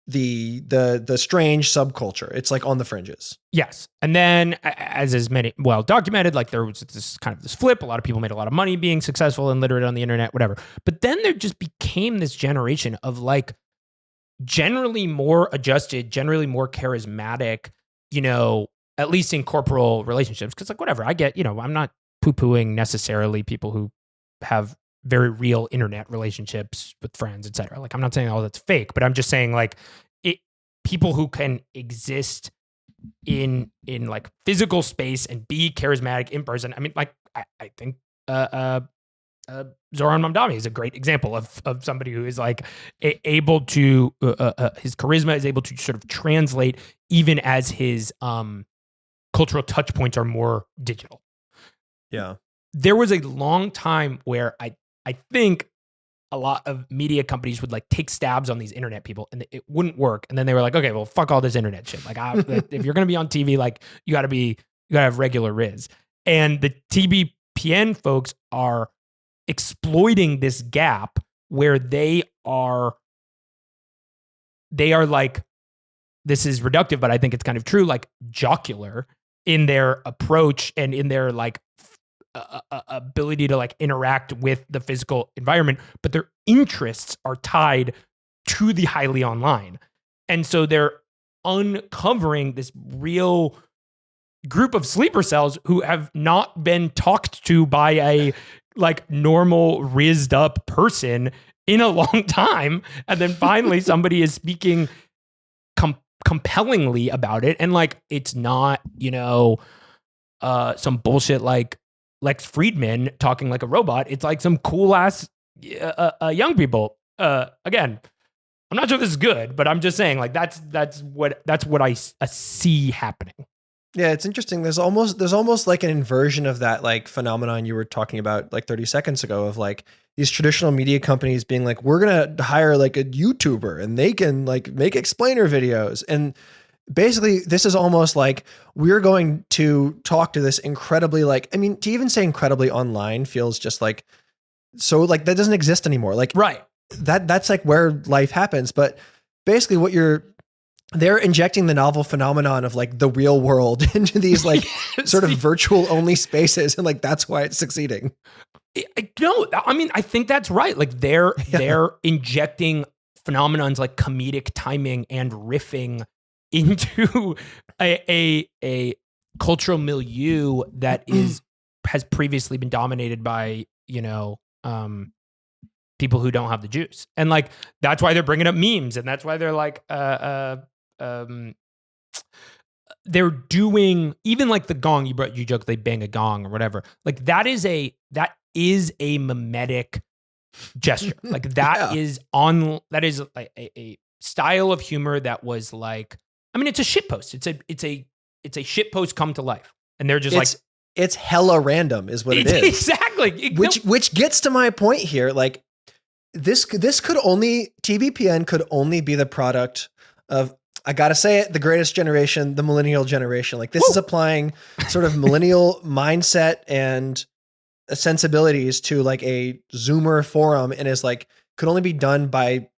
the strange subculture. It's like on the fringes. Yes. And then as is well documented, like there was this kind of this flip. A lot of people made a lot of money being successful and literate on the internet, whatever. But then there just became this generation of like generally more adjusted, generally more charismatic, at least in corporal relationships. Cause like, whatever, I get, I'm not poo-pooing necessarily people who have very real internet relationships with friends, et cetera. Like, I'm not saying all that's fake, but I'm just saying like people who can exist in like physical space and be charismatic in person. I mean, like, I think, Zoran Mamdani is a great example of somebody who is like able to, his charisma is able to sort of translate even as his cultural touch points are more digital. Yeah. There was a long time where I think a lot of media companies would like take stabs on these internet people and it wouldn't work. And then they were like, okay, well, fuck all this internet shit. Like if you're going to be on TV, like you got to have regular Riz. And the TBPN folks are exploiting this gap where they are like, this is reductive, but I think it's kind of true, like jocular in their approach and in their like ability to like interact with the physical environment, but their interests are tied to the highly online. And so they're uncovering this real group of sleeper cells who have not been talked to by a like normal rizzed up person in a long time. And then finally somebody is speaking compellingly about it. And like, it's not, some bullshit like Lex Friedman talking like a robot. It's like some cool ass young people. Again, I'm not sure this is good, but I'm just saying like that's what I see happening. Yeah, it's interesting. There's almost like an inversion of that like phenomenon you were talking about like 30 seconds ago of like these traditional media companies being like, we're going to hire like a YouTuber and they can like make explainer videos. And basically this is almost like we're going to talk to this incredibly like, I mean, to even say incredibly online feels just like, so like that doesn't exist anymore. Like, right. That's like where life happens. But basically they're injecting the novel phenomenon of like the real world into these like sort of virtual only spaces. And like, that's why it's succeeding. No, I mean, I think that's right. Like they're injecting phenomenons like comedic timing and riffing into a cultural milieu that has previously been dominated by, people who don't have the juice. And like, that's why they're bringing up memes. And that's why they're like, they're doing even like the gong you joke they bang a gong or whatever. Like that is a mimetic gesture. Like that is like a style of humor that was like, I mean, it's a shitpost. It's a shitpost come to life. And they're just it's hella random is what it is. Exactly. Which gets to my point here. Like this could only TBPN could only be the product of, I gotta say it, the greatest generation, the millennial generation. Like this is applying sort of millennial mindset and sensibilities to like a Zoomer forum, and is like could only be done by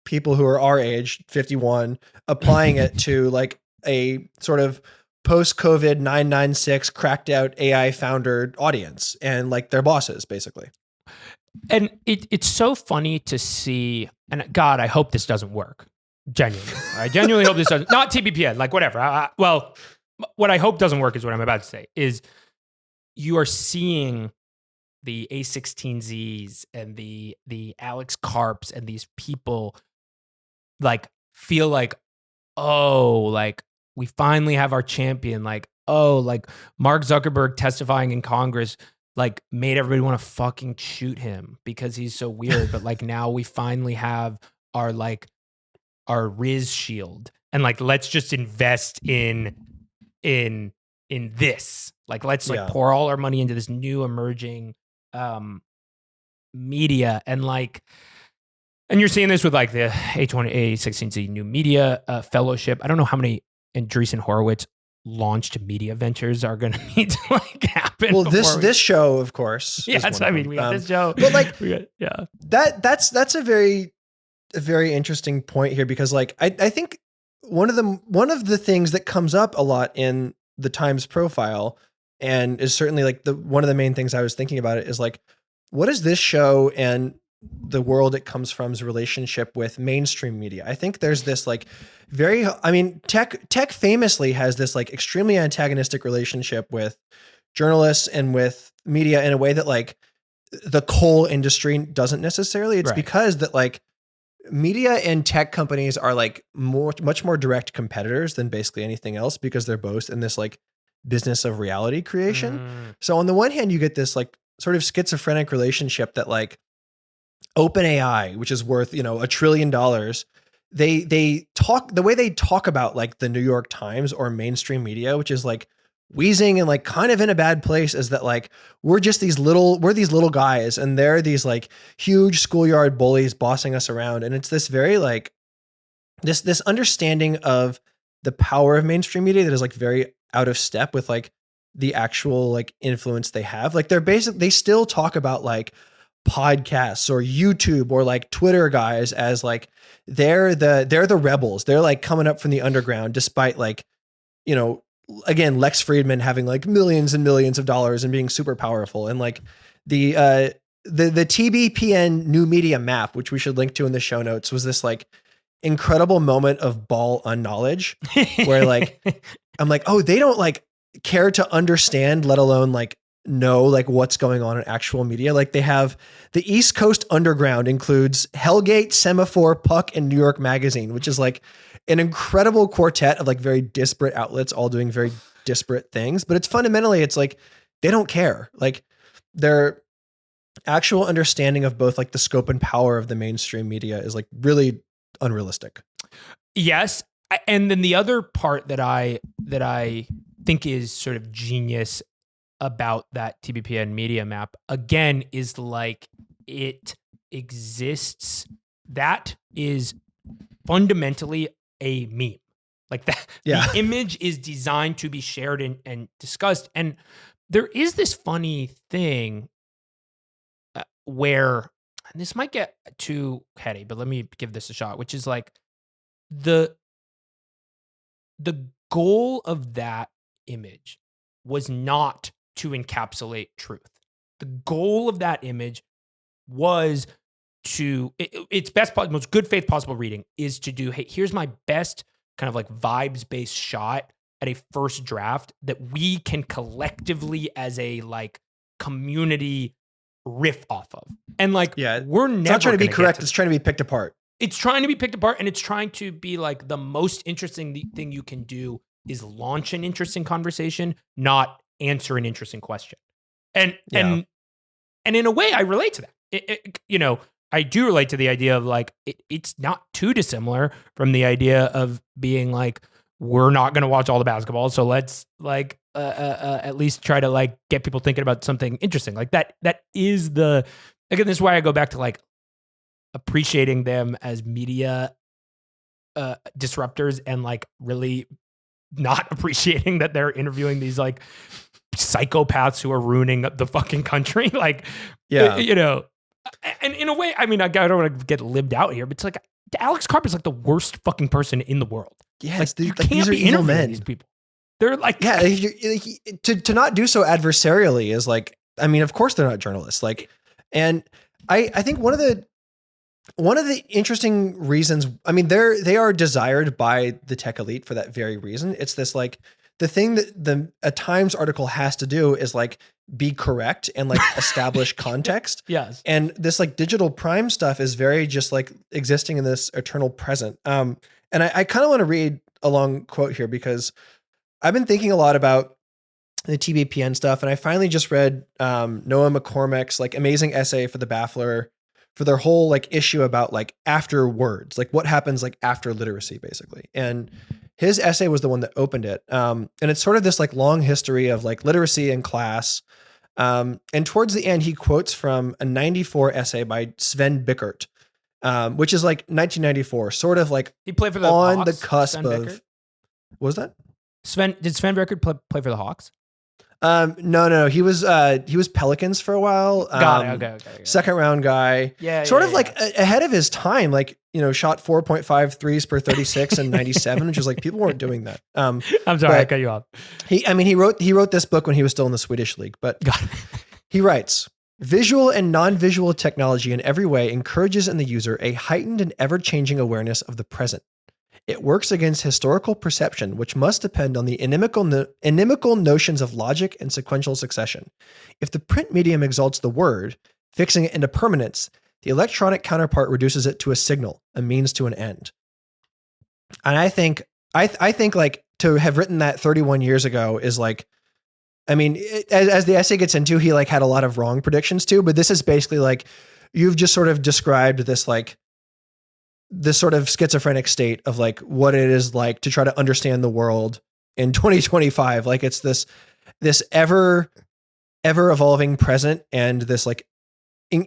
people who are our age, 51, applying it to like a sort of post-COVID 996 cracked out AI founder audience and like their bosses, basically. And it's so funny to see, and God, I hope this doesn't work. Genuinely. I genuinely hope this doesn't, not TBPN, like whatever. Well, what I hope doesn't work is what I'm about to say, is you are seeing the A16Zs and the Alex Karps and these people like feel like, oh, like we finally have our champion. Like, oh, like Mark Zuckerberg testifying in Congress like made everybody want to fucking shoot him because he's so weird. But like now we finally have our Riz shield, and like let's just invest in this. Like let's like pour all our money into this new emerging media, and you're seeing this with like the A16Z new media fellowship. I don't know how many Andreessen Horowitz launched media ventures are going to need to like happen. Well, this show, of course. Yeah, that's what I mean. We got this show, but like, that's a very interesting point here, because like I think one of the things that comes up a lot in the Times profile, and is certainly like one of the main things I was thinking about it, is like, what is this show and the world it comes from's relationship with mainstream media? I think there's this like tech famously has this like extremely antagonistic relationship with journalists and with media in a way that like the coal industry doesn't necessarily. It's because that like media and tech companies are like much more direct competitors than basically anything else, because they're both in this like business of reality creation. So on the one hand, you get this like sort of schizophrenic relationship that like OpenAI, which is worth, $1 trillion, they talk, the way they talk about like the New York Times or mainstream media, which is like wheezing and like kind of in a bad place, is that like we're these little guys, and they're these like huge schoolyard bullies bossing us around. And it's this very like this understanding of the power of mainstream media that is like very out of step with like the actual like influence they have. Like they still talk about like podcasts or YouTube or like Twitter guys as like they're the rebels. They're like coming up from the underground, despite like, again, Lex Friedman having like millions and millions of dollars and being super powerful. And like the TBPN new media map, which we should link to in the show notes, was this like incredible moment of ball unknowledge where like, I'm like, oh, they don't like care to understand, let alone like know like what's going on in actual media. Like they have the East Coast Underground includes Hellgate, Semaphore, Puck, and New York Magazine, which is like an incredible quartet of like very disparate outlets all doing very disparate things. But it's fundamentally, it's like they don't care. Like their actual understanding of both like the scope and power of the mainstream media is like really unrealistic. Yes. And then the other part that I think is sort of genius about that TBPN media map, again, is like it exists. That is fundamentally a meme. Like that, the image is designed to be shared and discussed. And there is this funny thing where, and this might get too heady, but let me give this a shot, which is like the goal of that image was not to encapsulate truth. The goal of that image was to, its best, most good faith possible reading is to do, hey, here's my best kind of like vibes-based shot at a first draft that we can collectively as a like community riff off of. And like, we're never, it's not trying to be correct. It's trying to be picked apart. It's trying to be picked apart, and it's trying to be like the most interesting thing you can do is launch an interesting conversation, not answer an interesting question. And in a way, I relate to that. I do relate to the idea of like, it's not too dissimilar from the idea of being like, we're not going to watch all the basketball, so let's like at least try to like get people thinking about something interesting. Like that is again, this is why I go back to like appreciating them as media disruptors and like really not appreciating that they're interviewing these like psychopaths who are ruining the fucking country. Like, you know, and in a way, I mean, I don't want to get libbed out here, but it's like Alex Carper's like the worst fucking person in the world. Yes, like, you can't these are be evil men. These people. They're like, to not do so adversarially is like, I mean, of course they're not journalists. Like, and I think one of the interesting reasons, I mean, they are desired by the tech elite for that very reason. It's this like the thing that a Times article has to do is like be correct and like establish context. Yes. And this like digital prime stuff is very just like existing in this eternal present. And I kind of want to read a long quote here because I've been thinking a lot about the TBPN stuff. And I finally just read Noah McCormack's like amazing essay for the Baffler for their whole like issue about like after words, like what happens like after literacy basically. And his essay was the one that opened it. And it's sort of this like long history of like literacy in class. And towards the end, he quotes from a 94 essay by Sven Bickert, which is like 1994, sort of like he played for the on Hawks, the cusp Sven of, Bickert? What was that? Did Sven Bickert play for the Hawks? No. He was Pelicans for a while. Got it. Okay. Second round guy. Sort of like ahead of his time, like, you know, shot 4.5 threes per 36 and 97, which is like, people weren't doing that. I'm sorry, I cut you off. He wrote this book when he was still in the Swedish league, but he writes, visual and non-visual technology in every way encourages in the user a heightened and ever-changing awareness of the present. It works against historical perception, which must depend on the inimical notions of logic and sequential succession. If the print medium exalts the word, fixing it into permanence, the electronic counterpart reduces it to a signal, a means to an end. And I think like to have written that 31 years ago is like, I mean, as the essay gets into, he like had a lot of wrong predictions too, but this is basically like, you've just sort of described this sort of schizophrenic state of like what it is like to try to understand the world in 2025. Like it's this ever evolving present and this like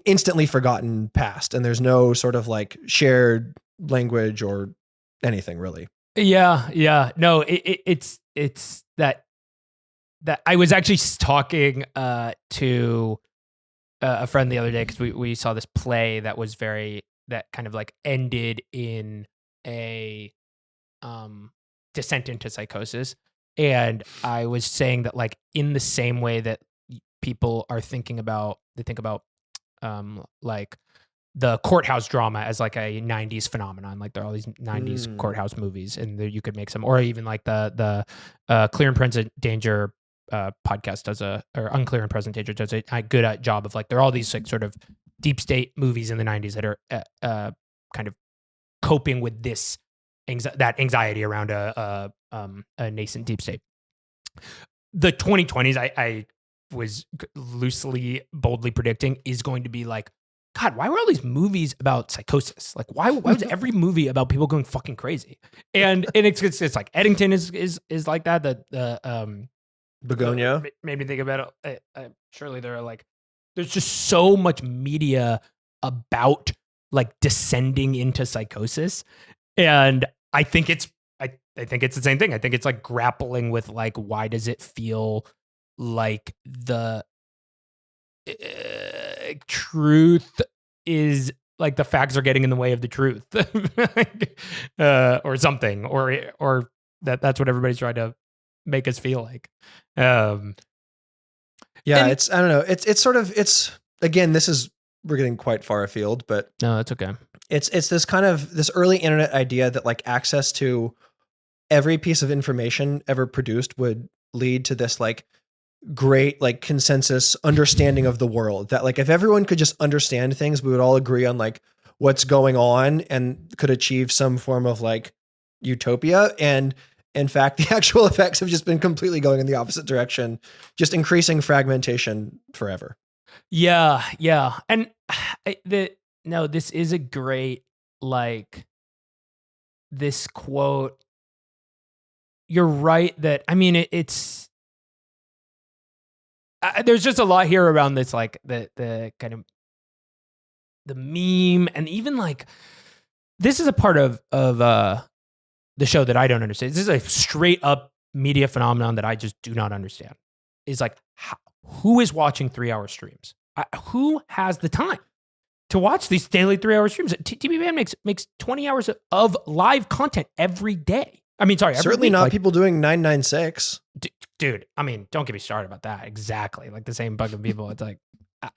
instantly forgotten past. And there's no sort of like shared language or anything really. Yeah. No, it's that I was actually talking to a friend the other day because we saw this play that was that kind of like ended in a descent into psychosis. And I was saying that like in the same way that people are they think about like the courthouse drama as like a 90s phenomenon. Like there are all these 90s courthouse movies and there you could make some, or even like the Clear and Present Danger podcast or Unclear and Present Danger does a good job of like, there are all these like sort of deep state movies in the 90s that are kind of coping with that anxiety around a nascent deep state. The 2020s, I was loosely, boldly predicting is going to be like, God, why were all these movies about psychosis? Like, why was every movie about people going fucking crazy? And it's like Eddington is like that. The Begonia made me think about it. Surely there are like, there's just so much media about like descending into psychosis. And I think it's the same thing. I think it's like grappling with like, why does it feel like the truth is like the facts are getting in the way of the truth or something, or that's what everybody's trying to make us feel like. Yeah, it's, I don't know. It's sort of, again, we're getting quite far afield, but no, that's okay. It's this kind of this early internet idea that like access to every piece of information ever produced would lead to this like great like consensus understanding of the world, that like if everyone could just understand things, we would all agree on like what's going on and could achieve some form of like utopia. And in fact, the actual effects have just been completely going in the opposite direction, just increasing fragmentation forever. Yeah. And this is a great, like, this quote. You're right that, I mean, it's, there's just a lot here around this, like the kind of the meme, and even like this is a part of the show that I don't understand. This is a straight up media phenomenon that I just do not understand. Is like who is watching 3-hour streams? Who has the time to watch these daily 3-hour streams? TBPN makes 20 hours of live content every day. I mean, sorry, every certainly week. not like, people doing 996. Dude, I mean, don't get me started about that. Exactly. Like the same bucket of people. It's like,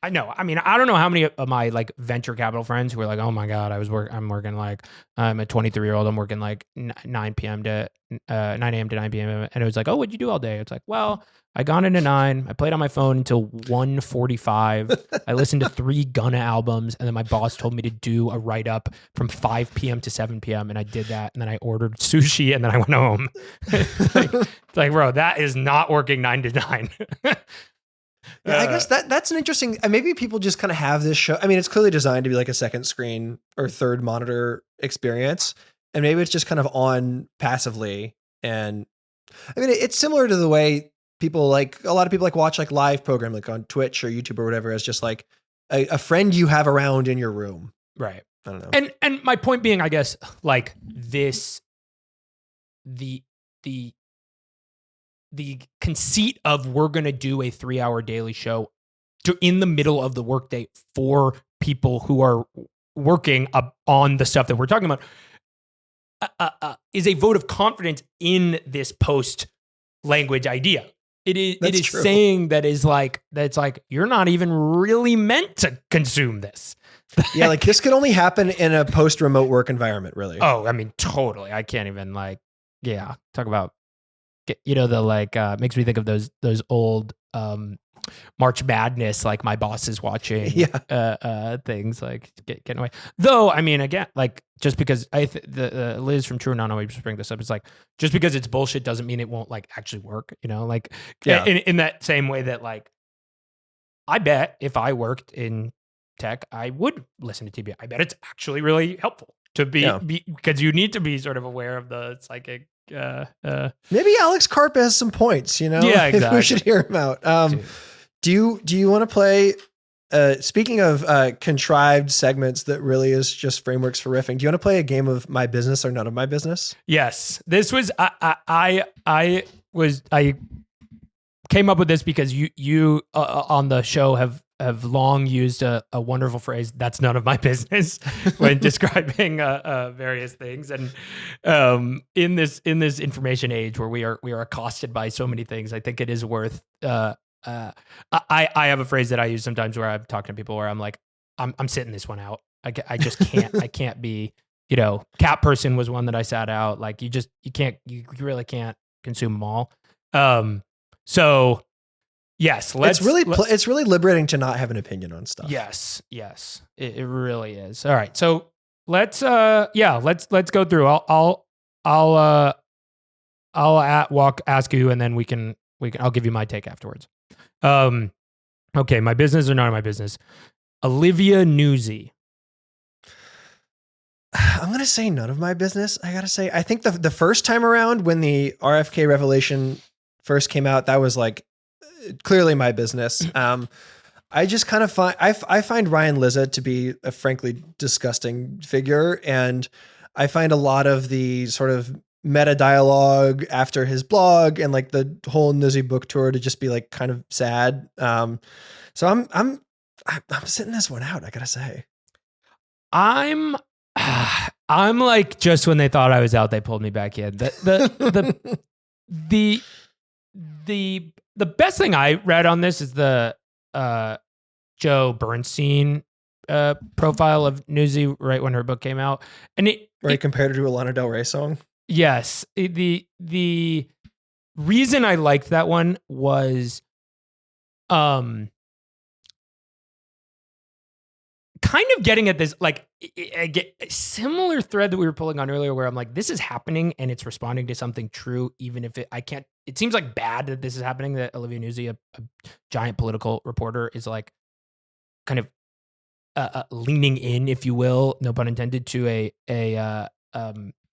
I know. I mean, I don't know how many of my like venture capital friends who are like, oh my God, I'm working like, I'm a 23-year-old. I'm working like 9 p.m. to 9 a.m. to 9 p.m. And it was like, oh, what'd you do all day? It's like, well, I got into 9. I played on my phone until 1:45. I listened to 3 Gunna albums. And then my boss told me to do a write-up from 5 p.m. to 7 p.m. And I did that. And then I ordered sushi and then I went home. It's like, bro, that is not working 9 to 9. Yeah, I guess that's an interesting. Maybe people just kind of have this show. I mean, it's clearly designed to be like a second screen or third monitor experience, and maybe it's just kind of on passively. And I mean, it's similar to the way people like a lot of people like watch like live program like on Twitch or YouTube or whatever as just like a friend you have around in your room, right? I don't know. And my point being, I guess, like this, the conceit of we're going to do a 3-hour daily show in the middle of the workday for people who are working on the stuff that we're talking about is a vote of confidence in this post language idea. It is true. saying that's like you're not even really meant to consume this. Yeah, like this could only happen in a post remote work environment, really. Oh, I mean, totally. I can't even talk about. The like makes me think of those old March Madness, like my boss is watching things like getting away. Though, I mean, again, like just because the Liz from True Nano just bring this up, it's like just because it's bullshit doesn't mean it won't like actually work. Like in that same way that like I bet if I worked in tech, I would listen to TBI. I bet it's actually really helpful to be because you need to be sort of aware of the psychic. Maybe Alex Karp has some points, Yeah, exactly. If we should hear him out. Do you want to play? Speaking of contrived segments that really is just frameworks for riffing, do you want to play a game of My Business or None of My Business? Yes, this was I came up with this because you on the show have long used a wonderful phrase, that's none of my business, when describing various things. And in this information age where we are accosted by so many things, I think it is worth I have a phrase that I use sometimes where I'm talking to people where I'm like, I'm sitting this one out. I just can't I can't be, cat person was one that I sat out. Like you really can't consume them all. So yes, it's really liberating to not have an opinion on stuff. Yes, it really is. All right, so let's go through. I'll ask you, and then I'll give you my take afterwards. Okay, my business or none of my business. Olivia Newsy. I'm gonna say none of my business. I gotta say, I think the first time around when the RFK revelation first came out, that was like clearly my business. I just kind of find Ryan Lizza to be a frankly disgusting figure, and I find a lot of the sort of meta dialogue after his blog and like the whole Nizzy book tour to just be like kind of sad. So I'm sitting this one out, I gotta say. I'm like, just when they thought I was out, they pulled me back in. The best thing I read on this is the Joe Bernstein profile of Newsy right when her book came out, and it compared her to a Lana Del Rey song. Yes, the reason I liked that one was kind of getting at this, like a similar thread that we were pulling on earlier, where I'm like, this is happening and it's responding to something true, even if it seems like bad that this is happening, that Olivia Newsy, a giant political reporter, is like kind of leaning in, if you will, no pun intended, to a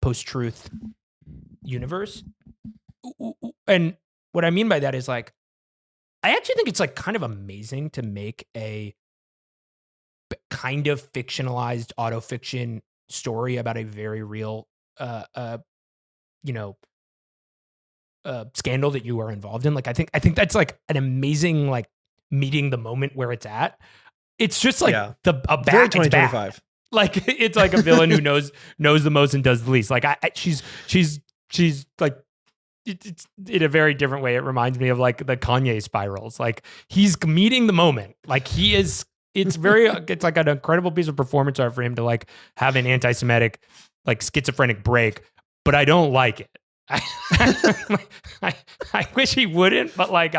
post-truth universe. And what I mean by that is like, I actually think it's like kind of amazing to make a kind of fictionalized autofiction story about a very real, scandal that you are involved in. Like, I think that's like an amazing, like, meeting the moment where it's at. It's just like a very bad, 2025. Like, it's like a villain who knows the most and does the least. Like, she's like, it's in a very different way. It reminds me of like the Kanye spirals. Like, he's meeting the moment. Like, he is. It's like an incredible piece of performance art for him to like have an anti-Semitic, like, schizophrenic break. But I don't like it. I wish he wouldn't, but like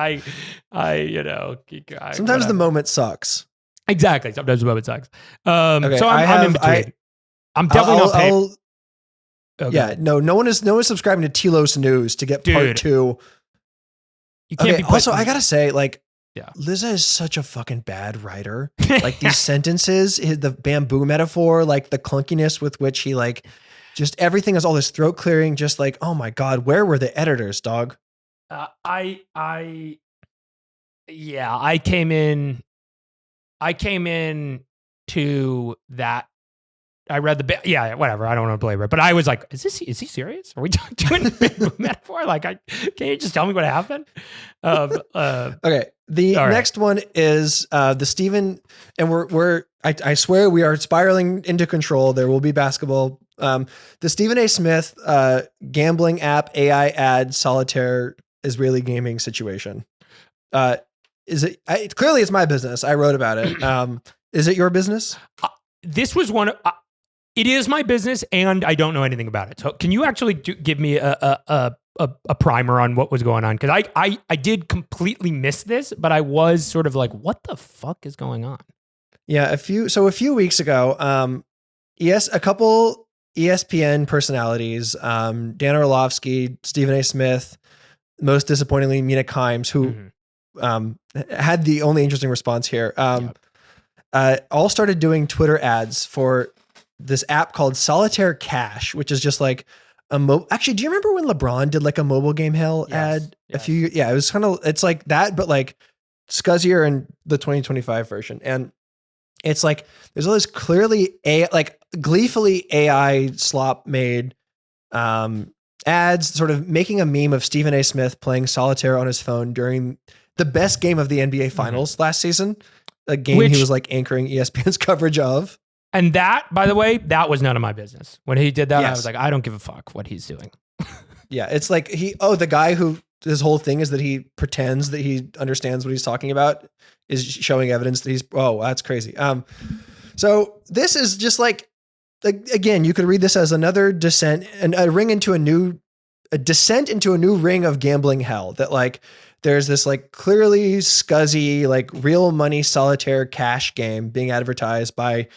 sometimes the moment sucks. Exactly. Sometimes the moment sucks. Okay, so I'm in between. I'm definitely not paying. Okay. Yeah, no one is subscribing to Telos News to get part 2. You can't be also, I gotta say, like, yeah, Liza is such a fucking bad writer. Like, these sentences, the bamboo metaphor, like the clunkiness with which he like. Just everything is all this throat clearing. Just like, oh my God, where were the editors, dog? I came in to that. I read the whatever. I don't want to belabor it, but I was like, is he serious? Are we doing a metaphor? Like, can you just tell me what happened? Okay. The next one is the Stephen, and I swear we are spiraling into control. There will be basketball. The Stephen A. Smith gambling app AI ad solitaire Israeli gaming situation. Is it? Clearly, it's my business. I wrote about it. Is it your business? This was one. It is my business, and I don't know anything about it. So, can you actually give me a primer on what was going on? Because I did completely miss this, but I was sort of like, what the fuck is going on? Yeah, a few weeks ago, a couple ESPN personalities, Dan Orlovsky, Stephen A. Smith, most disappointingly, Mina Kimes, who had the only interesting response here, all started doing Twitter ads for this app called Solitaire Cash, which is just like actually, do you remember when LeBron did like a mobile game hell ad a few years? Yeah, it was it's like that, but like scuzzier in the 2025 version. And it's like, there's all this clearly gleefully AI slop made ads, sort of making a meme of Stephen A. Smith playing solitaire on his phone during the best game of the NBA Finals last season, a game he was like anchoring ESPN's coverage of. And that, by the way, that was none of my business. When he did that, I was like, I don't give a fuck what he's doing. Yeah, it's like the guy who his whole thing is that he pretends that he understands what he's talking about is showing evidence that that's crazy. So this is just like, again, you could read this as another descent and a descent into a new ring of gambling hell, that like there's this like clearly scuzzy, like real money solitaire cash game being advertised by,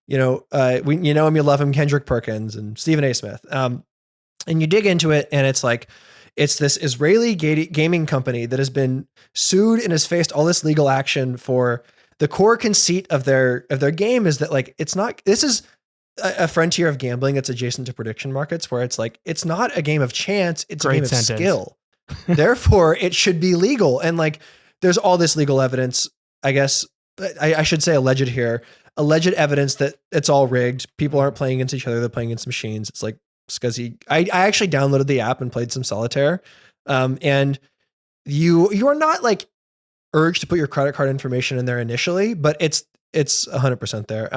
you know him, you love him, Kendrick Perkins and Stephen A. Smith. And you dig into it, and it's like, it's this Israeli gaming company that has been sued and has faced all this legal action for the core conceit of their game is that like, this is a frontier of gambling that's adjacent to prediction markets, where it's like, it's not a game of chance, it's a game of skill. Therefore, it should be legal. And like, there's all this legal evidence, I guess, I should say alleged evidence that it's all rigged. People aren't playing against each other, they're playing against machines. It's like scuzzy. I actually downloaded the app and played some solitaire. And you are not like urged to put your credit card information in there initially, but it's 100% there.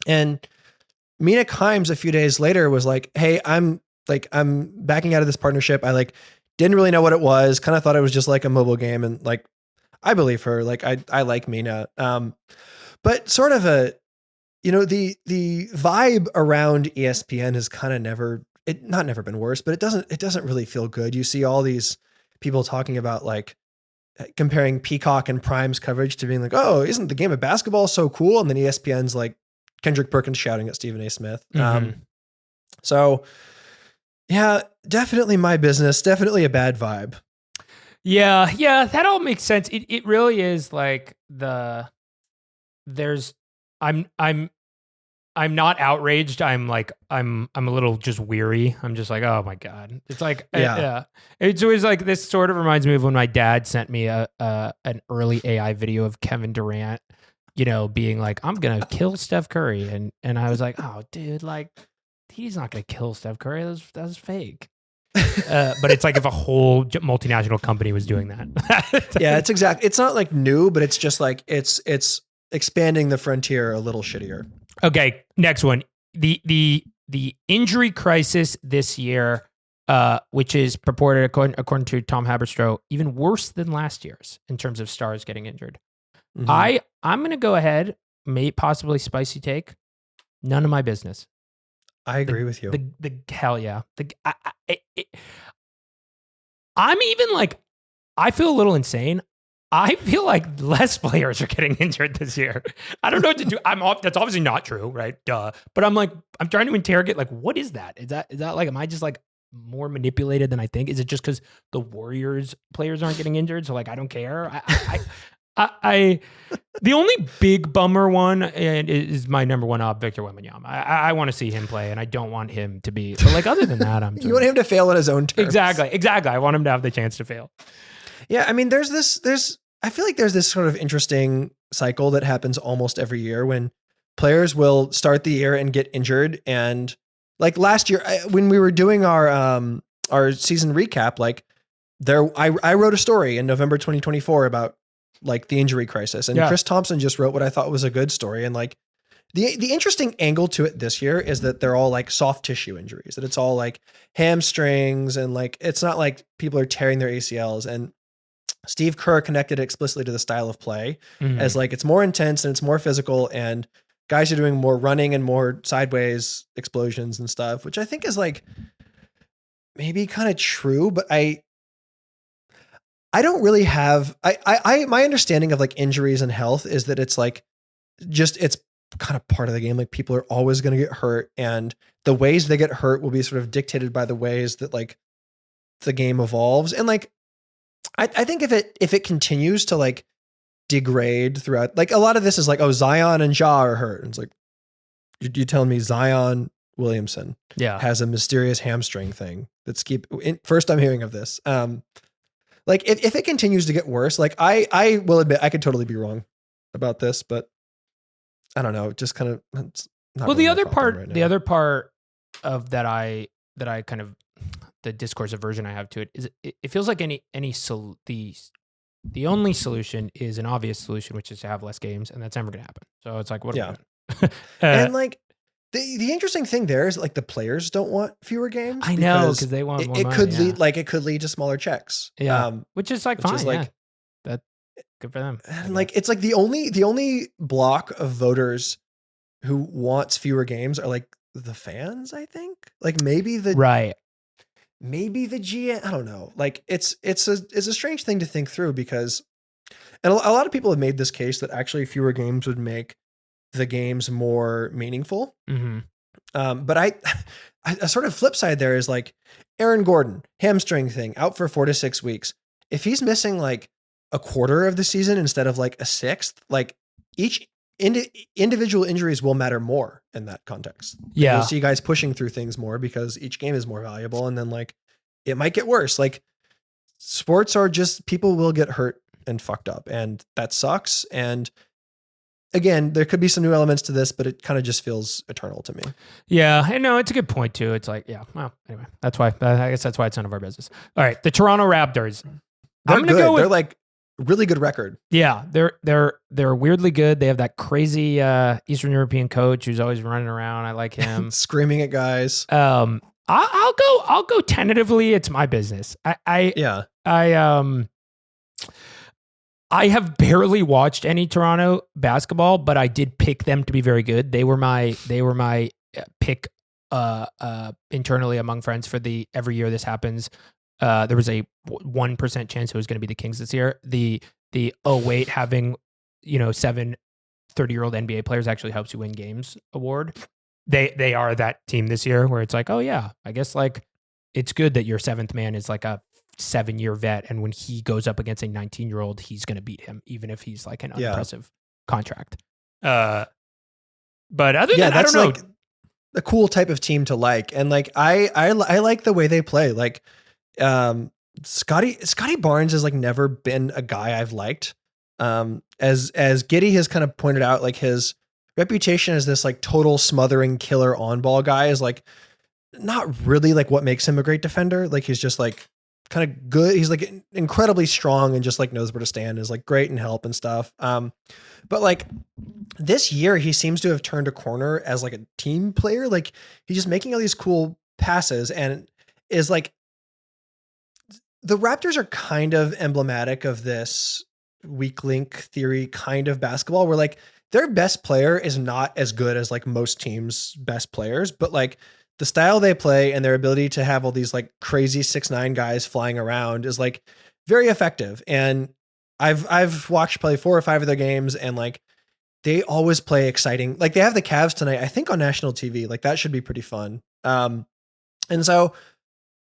And Mina Kimes a few days later was like, hey, I'm backing out of this partnership. I like didn't really know what it was. Kind of thought it was just like a mobile game. And like, I believe her. Like I like Mina. But sort of the vibe around ESPN has kind of never been worse, but it doesn't really feel good. You see all these people talking about like comparing Peacock and Prime's coverage to being like, oh, isn't the game of basketball so cool? And then ESPN's like Kendrick Perkins shouting at Stephen A. Smith. So yeah, definitely my business, definitely a bad vibe. Yeah, that all makes sense. It really is like I'm not outraged. I'm a little just weary. I'm just like, oh my God. It's like, yeah. It's always like, this sort of reminds me of when my dad sent me an early AI video of Kevin Durant being like, I'm going to kill Steph Curry. And I was like, oh, dude, like, he's not going to kill Steph Curry. That was fake. But it's like if a whole multinational company was doing that. Yeah, it's not like new, but it's just like it's expanding the frontier a little shittier. Okay, next one. The injury crisis this year, which is purported according to Tom Haberstroh, even worse than last year's in terms of stars getting injured. Mm-hmm. I'm going to go ahead, possibly spicy take. None of my business. I agree with you. The hell yeah. I'm even like, I feel a little insane. I feel like less players are getting injured this year. I don't know what to do. That's obviously not true, right? Duh. But I'm trying to interrogate, like, what is that? Is that like, am I just like more manipulated than I think? Is it just because the Warriors players aren't getting injured? So like, I don't care. The only big bummer one is my number one op, Victor Wembanyama. I want to see him play, and I don't want him to be. But like, other than that, you want him to fail on his own terms. Exactly. I want him to have the chance to fail. Yeah, I mean, I feel like there's this sort of interesting cycle that happens almost every year when players will start the year and get injured. And like last year, when we were doing our season recap, like I wrote a story in November 2024 about like the injury crisis, and Chris Thompson just wrote what I thought was a good story. And like the interesting angle to it this year is that they're all like soft tissue injuries, that it's all like hamstrings, and like it's not like people are tearing their ACLs. And Steve Kerr connected it explicitly to the style of play as like it's more intense and it's more physical, and guys are doing more running and more sideways explosions and stuff, which I think is like maybe kind of true, but I don't really have my understanding of like injuries and health is that it's like it's kind of part of the game. Like people are always going to get hurt, and the ways they get hurt will be sort of dictated by the ways that like the game evolves. And like I think if it continues to like degrade throughout, like a lot of this is like, oh, Zion and Ja are hurt. And it's like, you telling me Zion Williamson has a mysterious hamstring thing first I'm hearing of this. Like if it continues to get worse, like I will admit I could totally be wrong about this, but I don't know. Just kind of, it's not well, really the my other part of that I kind of, the discourse aversion I have to it is it feels like the only solution is an obvious solution, which is to have less games, and that's never going to happen. So it's like, what are we doing? And like the interesting thing there is like the players don't want fewer games. I know, because they want more money. It could lead to smaller checks. Yeah, which is like fine. Like that, good for them. And like it's like the only block of voters who wants fewer games are like the fans. I think like maybe the GM. I don't know. Like it's a strange thing to think through, because, and a lot of people have made this case that actually fewer games would make the games more meaningful. But a sort of flip side there is like Aaron Gordon, hamstring thing, out for 4 to 6 weeks. If he's missing like a quarter of the season instead of like a sixth, like each individual injuries will matter more in that context. Yeah. You'll see guys pushing through things more because each game is more valuable. And then like, it might get worse. Like sports are just, people will get hurt and fucked up, and that sucks. And again, there could be some new elements to this, but it kind of just feels eternal to me. Yeah, I know, it's a good point too. It's like, well, anyway, that's why, I guess that's why it's none of our business. All right. The Toronto Raptors. They're good. They're like really good record. Yeah. They're weirdly good. They have that crazy Eastern European coach who's always running around. I like him. Screaming at guys. I'll go tentatively. It's my business. I have barely watched any Toronto basketball, but I did pick them to be very good. They were my pick internally among friends for the every year this happens. There was a 1% chance it was going to be the Kings this year. The having 7 30-year-old NBA players actually helps you win games award. They are that team this year where it's like, oh yeah, I guess like it's good that your 7th man is like a 7-year vet, and when he goes up against a 19-year-old, he's going to beat him, even if he's like an unimpressive contract. But other than that's I don't like know, a cool type of team to like, and like I like the way they play. Like Scotty Barnes has like never been a guy I've liked. As Giddy has kind of pointed out, like his reputation as this like total smothering killer on ball guy is like not really like what makes him a great defender. Like he's just like kind of good. He's like incredibly strong and just like knows where to stand, is like great and help and stuff. But like this year he seems to have turned a corner as like a team player. Like he's just making all these cool passes and is like, the Raptors are kind of emblematic of this weak link theory kind of basketball where like their best player is not as good as like most teams' best players, but like the style they play and their ability to have all these like crazy 6'9" guys flying around is like very effective. And I've watched probably 4 or 5 of their games and like they always play exciting. Like they have the Cavs tonight, I think on national TV, like that should be pretty fun. And so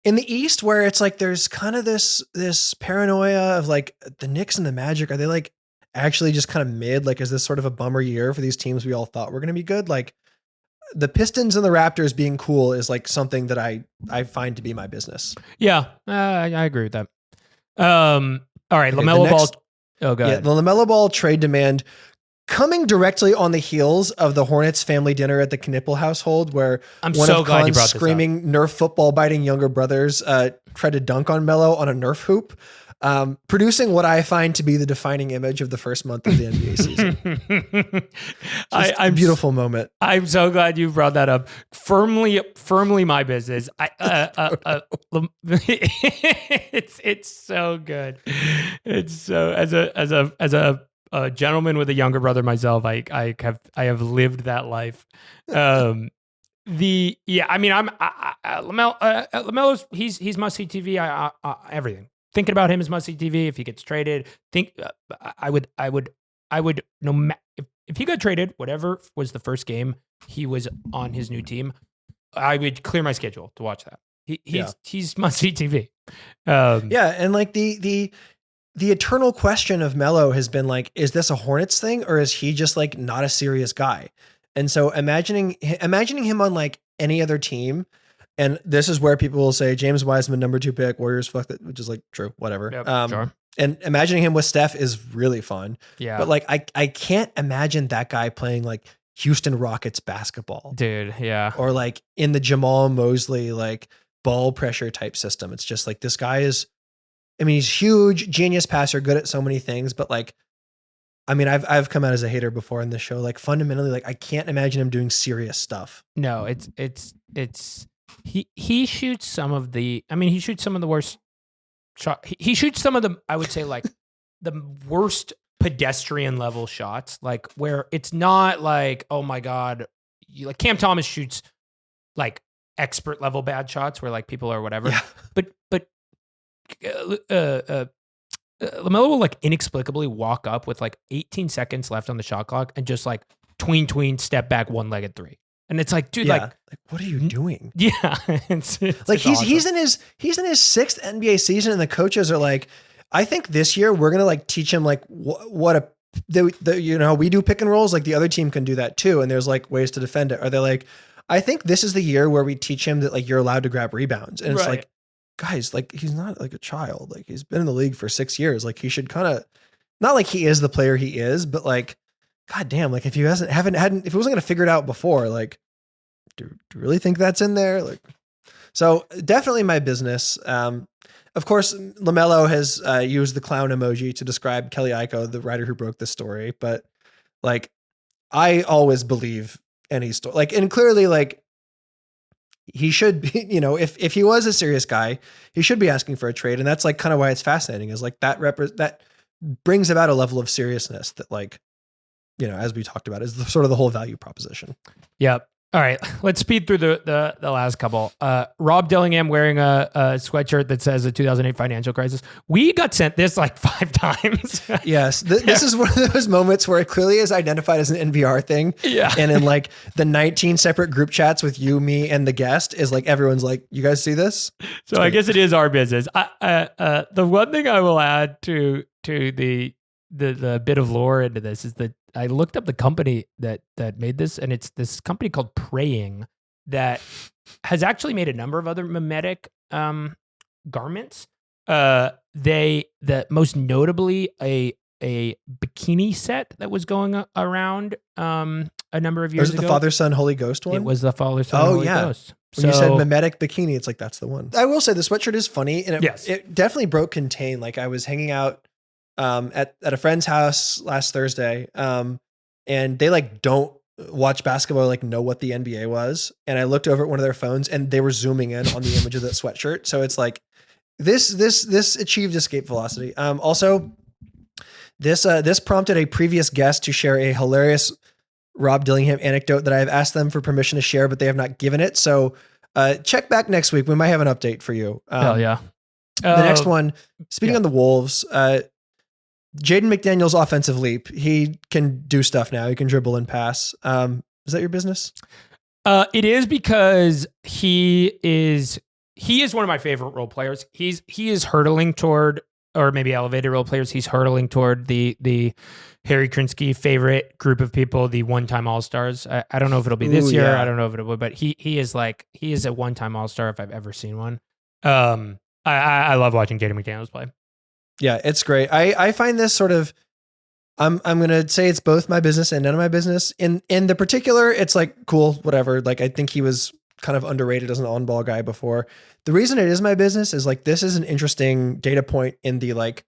in the East, where it's like there's kind of this paranoia of like the Knicks and the Magic, are they like actually just kind of mid? Like, is this sort of a bummer year for these teams we all thought were going to be good? Like the Pistons and the Raptors being cool is like something that I find to be my business. Yeah, I agree with that. All right, okay, LaMelo Ball. Oh, go ahead. The LaMelo Ball trade demand coming directly on the heels of the Hornets family dinner at the Knipple household, where one of Khan's screaming Nerf football biting younger brothers tried to dunk on Melo on a Nerf hoop, producing what I find to be the defining image of the first month of the NBA season. A beautiful moment. I'm so glad you brought that up. Firmly my business. It's so good. It's so as a gentleman with a younger brother myself, I have lived that life. I'm LaMelo's he's must see TV. Everything. Thinking about him is must see TV. If he gets traded, I would if he got traded, whatever was the first game he was on his new team, I would clear my schedule to watch that. He's must see TV. And like the eternal question of Melo has been like, is this a Hornets thing or is he just like not a serious guy? And so imagining him on like any other team, and this is where people will say James Wiseman, number 2 pick, Warriors, fuck that, which is like true, whatever. Yep, sure. And imagining him with Steph is really fun. Yeah. But like, I can't imagine that guy playing like Houston Rockets basketball. Dude, yeah. Or like in the Jamal Mosley, like ball pressure type system. It's just like, this guy is, I mean, he's huge, genius passer, good at so many things, but like, I mean, I've come out as a hater before in this show. Like fundamentally, like I can't imagine him doing serious stuff. No, he shoots some of the, I mean, he shoots some of the worst shot. He shoots some of the, I would say like the worst pedestrian level shots, like where it's not like, oh my God, like Cam Thomas shoots like expert level bad shots where like people are whatever, yeah. but LaMelo will like inexplicably walk up with like 18 seconds left on the shot clock and just like tween, step back, one-legged 3. And it's like, dude, like what are you doing? Yeah. It's like he's awesome. he's in his 6th NBA season and the coaches are like, I think this year we're going to like teach him like what we do pick and rolls. Like the other team can do that too. And there's like ways to defend it. Are they like, I think this is the year where we teach him that like you're allowed to grab rebounds. And it's like, guys, like he's not like a child. Like he's been in the league for 6 years. Like he should kind of, not like he is the player he is, but like, God damn, like if you if he wasn't going to figure it out before, like, do you really think that's in there? Like, so definitely my business. Of course, LaMelo has used the clown emoji to describe Kelly Iko, the writer who broke this story. But like, I always believe any story, like, and clearly like, he should be, you know, if he was a serious guy, he should be asking for a trade. And that's like kind of why it's fascinating, is like that brings about a level of seriousness that, like, you know, as we talked about, is sort of the whole value proposition. Yep. All right, let's speed through the last couple. Rob Dillingham wearing a sweatshirt that says the 2008 financial crisis. We got sent this like 5 times. Yes, this is one of those moments where it clearly is identified as an NPR thing. Yeah, and in like the 19 separate group chats with you, me, and the guest is like everyone's like, "You guys see this?" So I guess it is our business. The one thing I will add to the bit of lore into this is that I looked up the company that made this, and it's this company called Praying that has actually made a number of other mimetic garments. That most notably a a bikini set that was going around a number of years Was it ago. the Father, Son, Holy Ghost one? It was the Father, Son, Holy Ghost. When you said mimetic bikini, it's like, that's the one. I will say the sweatshirt is funny, and it definitely broke contain. Like, I was hanging out at a friend's house last Thursday, and they like don't watch basketball or like know what the NBA was. And I looked over at one of their phones and they were zooming in on the image of that sweatshirt. So it's like this achieved escape velocity. Also, this prompted a previous guest to share a hilarious Rob Dillingham anecdote that I have asked them for permission to share, but they have not given it. So check back next week. We might have an update for you. Hell yeah. The next one, speaking on the Wolves, Jaden McDaniels' offensive leap. He can do stuff now. He can dribble and pass. Is that your business? It is, because he is one of my favorite role players. He is hurtling toward, or maybe elevated role players. He's hurtling toward the Harry Krinsky favorite group of people, the one-time All-Stars. I don't know if it'll be this year. Yeah. I don't know if it will, but he is a one-time All-Star if I've ever seen one. I love watching Jaden McDaniels play. Yeah, it's great. I find this sort of, I'm going to say it's both my business and none of my business. In the particular, it's like, cool, whatever. Like, I think he was kind of underrated as an on-ball guy before. The reason it is my business is like, this is an interesting data point in the like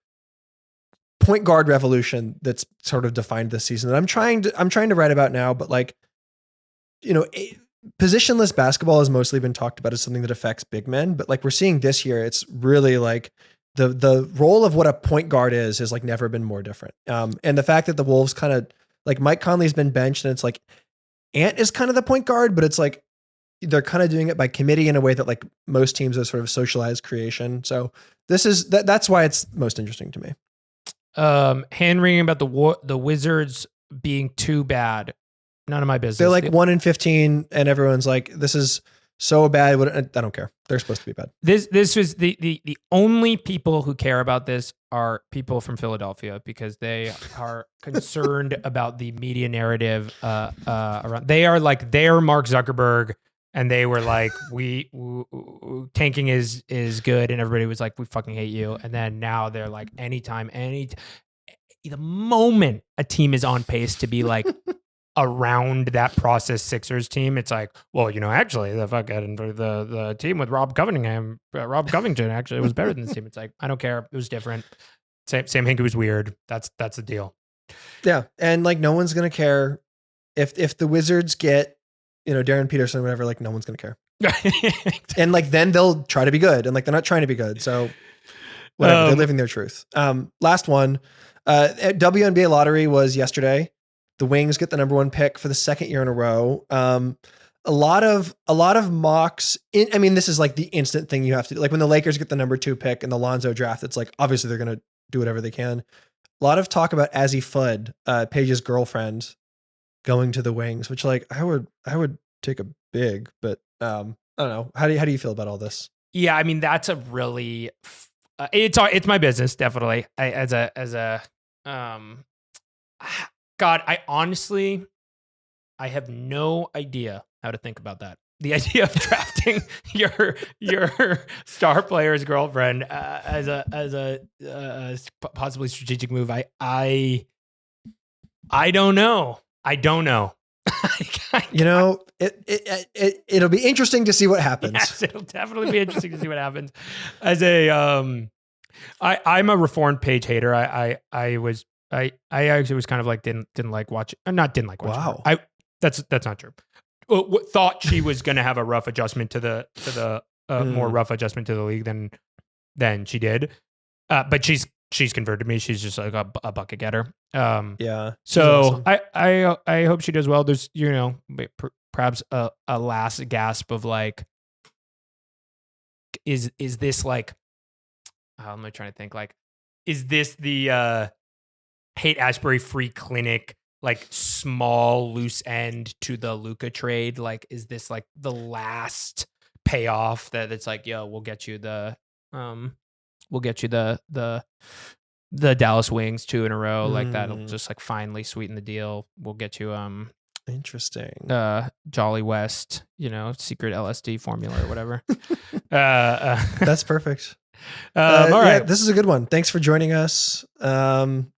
point guard revolution that's sort of defined this season that I'm trying to write about now. But like, positionless basketball has mostly been talked about as something that affects big men, but like we're seeing this year, it's really like the role of what a point guard is like never been more different. And the fact that the Wolves kind of like Mike Conley's been benched and it's like Ant is kind of the point guard, but it's like they're kind of doing it by committee in a way that like most teams are sort of socialized creation. So that's why it's most interesting to me. Hand wringing about the Wizards being too bad. None of my business. They're like 1-15 and everyone's like, this is so bad. I don't care. They're supposed to be bad. This was the only people who care about this are people from Philadelphia, because they are concerned about the media narrative around. They're Mark Zuckerberg, and they were like, tanking is good, and everybody was like, we fucking hate you. And then now they're like, the moment a team is on pace to be like around that process Sixers team, it's like, well, actually the team with Rob Covington actually was better than this team. It's like, I don't care. It was different. Sam Hinkie was weird. That's the deal. Yeah. And like, no one's going to care if the Wizards get, Darren Peterson, whatever, like no one's going to care. And like, then they'll try to be good. And like, they're not trying to be good. So whatever, they're living their truth. Last one, WNBA lottery was yesterday. The Wings get the number 1 pick for the second year in a row. A lot of mocks. This is like the instant thing you have to do. Like when the Lakers get the number 2 pick in the Lonzo draft, it's like, obviously they're going to do whatever they can. A lot of talk about Azzi Fudd, Paige's girlfriend, going to the Wings, which like I would take a big, but I don't know. How do you feel about all this? Yeah, that's a really it's my business, definitely. God, I have no idea how to think about that. The idea of drafting your star player's girlfriend as a possibly strategic move. I don't know. It'll be interesting to see what happens. Yes, it'll definitely be interesting to see what happens. As I'm a reformed Paige hater. I actually was kind of like didn't like watching. Not didn't like watching. Wow. That's not true. Thought she was going to have a rough adjustment to the more rough adjustment to the league than she did. But she's converted me. She's just like a bucket getter. Yeah. So awesome. I hope she does well. There's perhaps a last gasp of like, is this like? How am I trying to think? Like, is this the Haight Ashbury free clinic, like small loose end to the Luka trade? Like, is this like the last payoff that it's like, yo, we'll get you the Dallas Wings 2 in a row. Like that'll just like finally sweeten the deal. We'll get you interesting. Jolly West, secret LSD formula or whatever. That's perfect. All right. This is a good one. Thanks for joining us.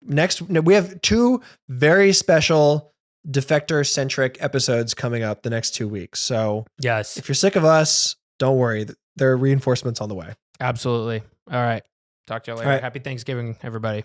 Next, we have 2 very special Defector-centric episodes coming up the next 2 weeks. So yes, if you're sick of us, don't worry. There are reinforcements on the way. Absolutely. All right. Talk to you later. All right. Happy Thanksgiving, everybody.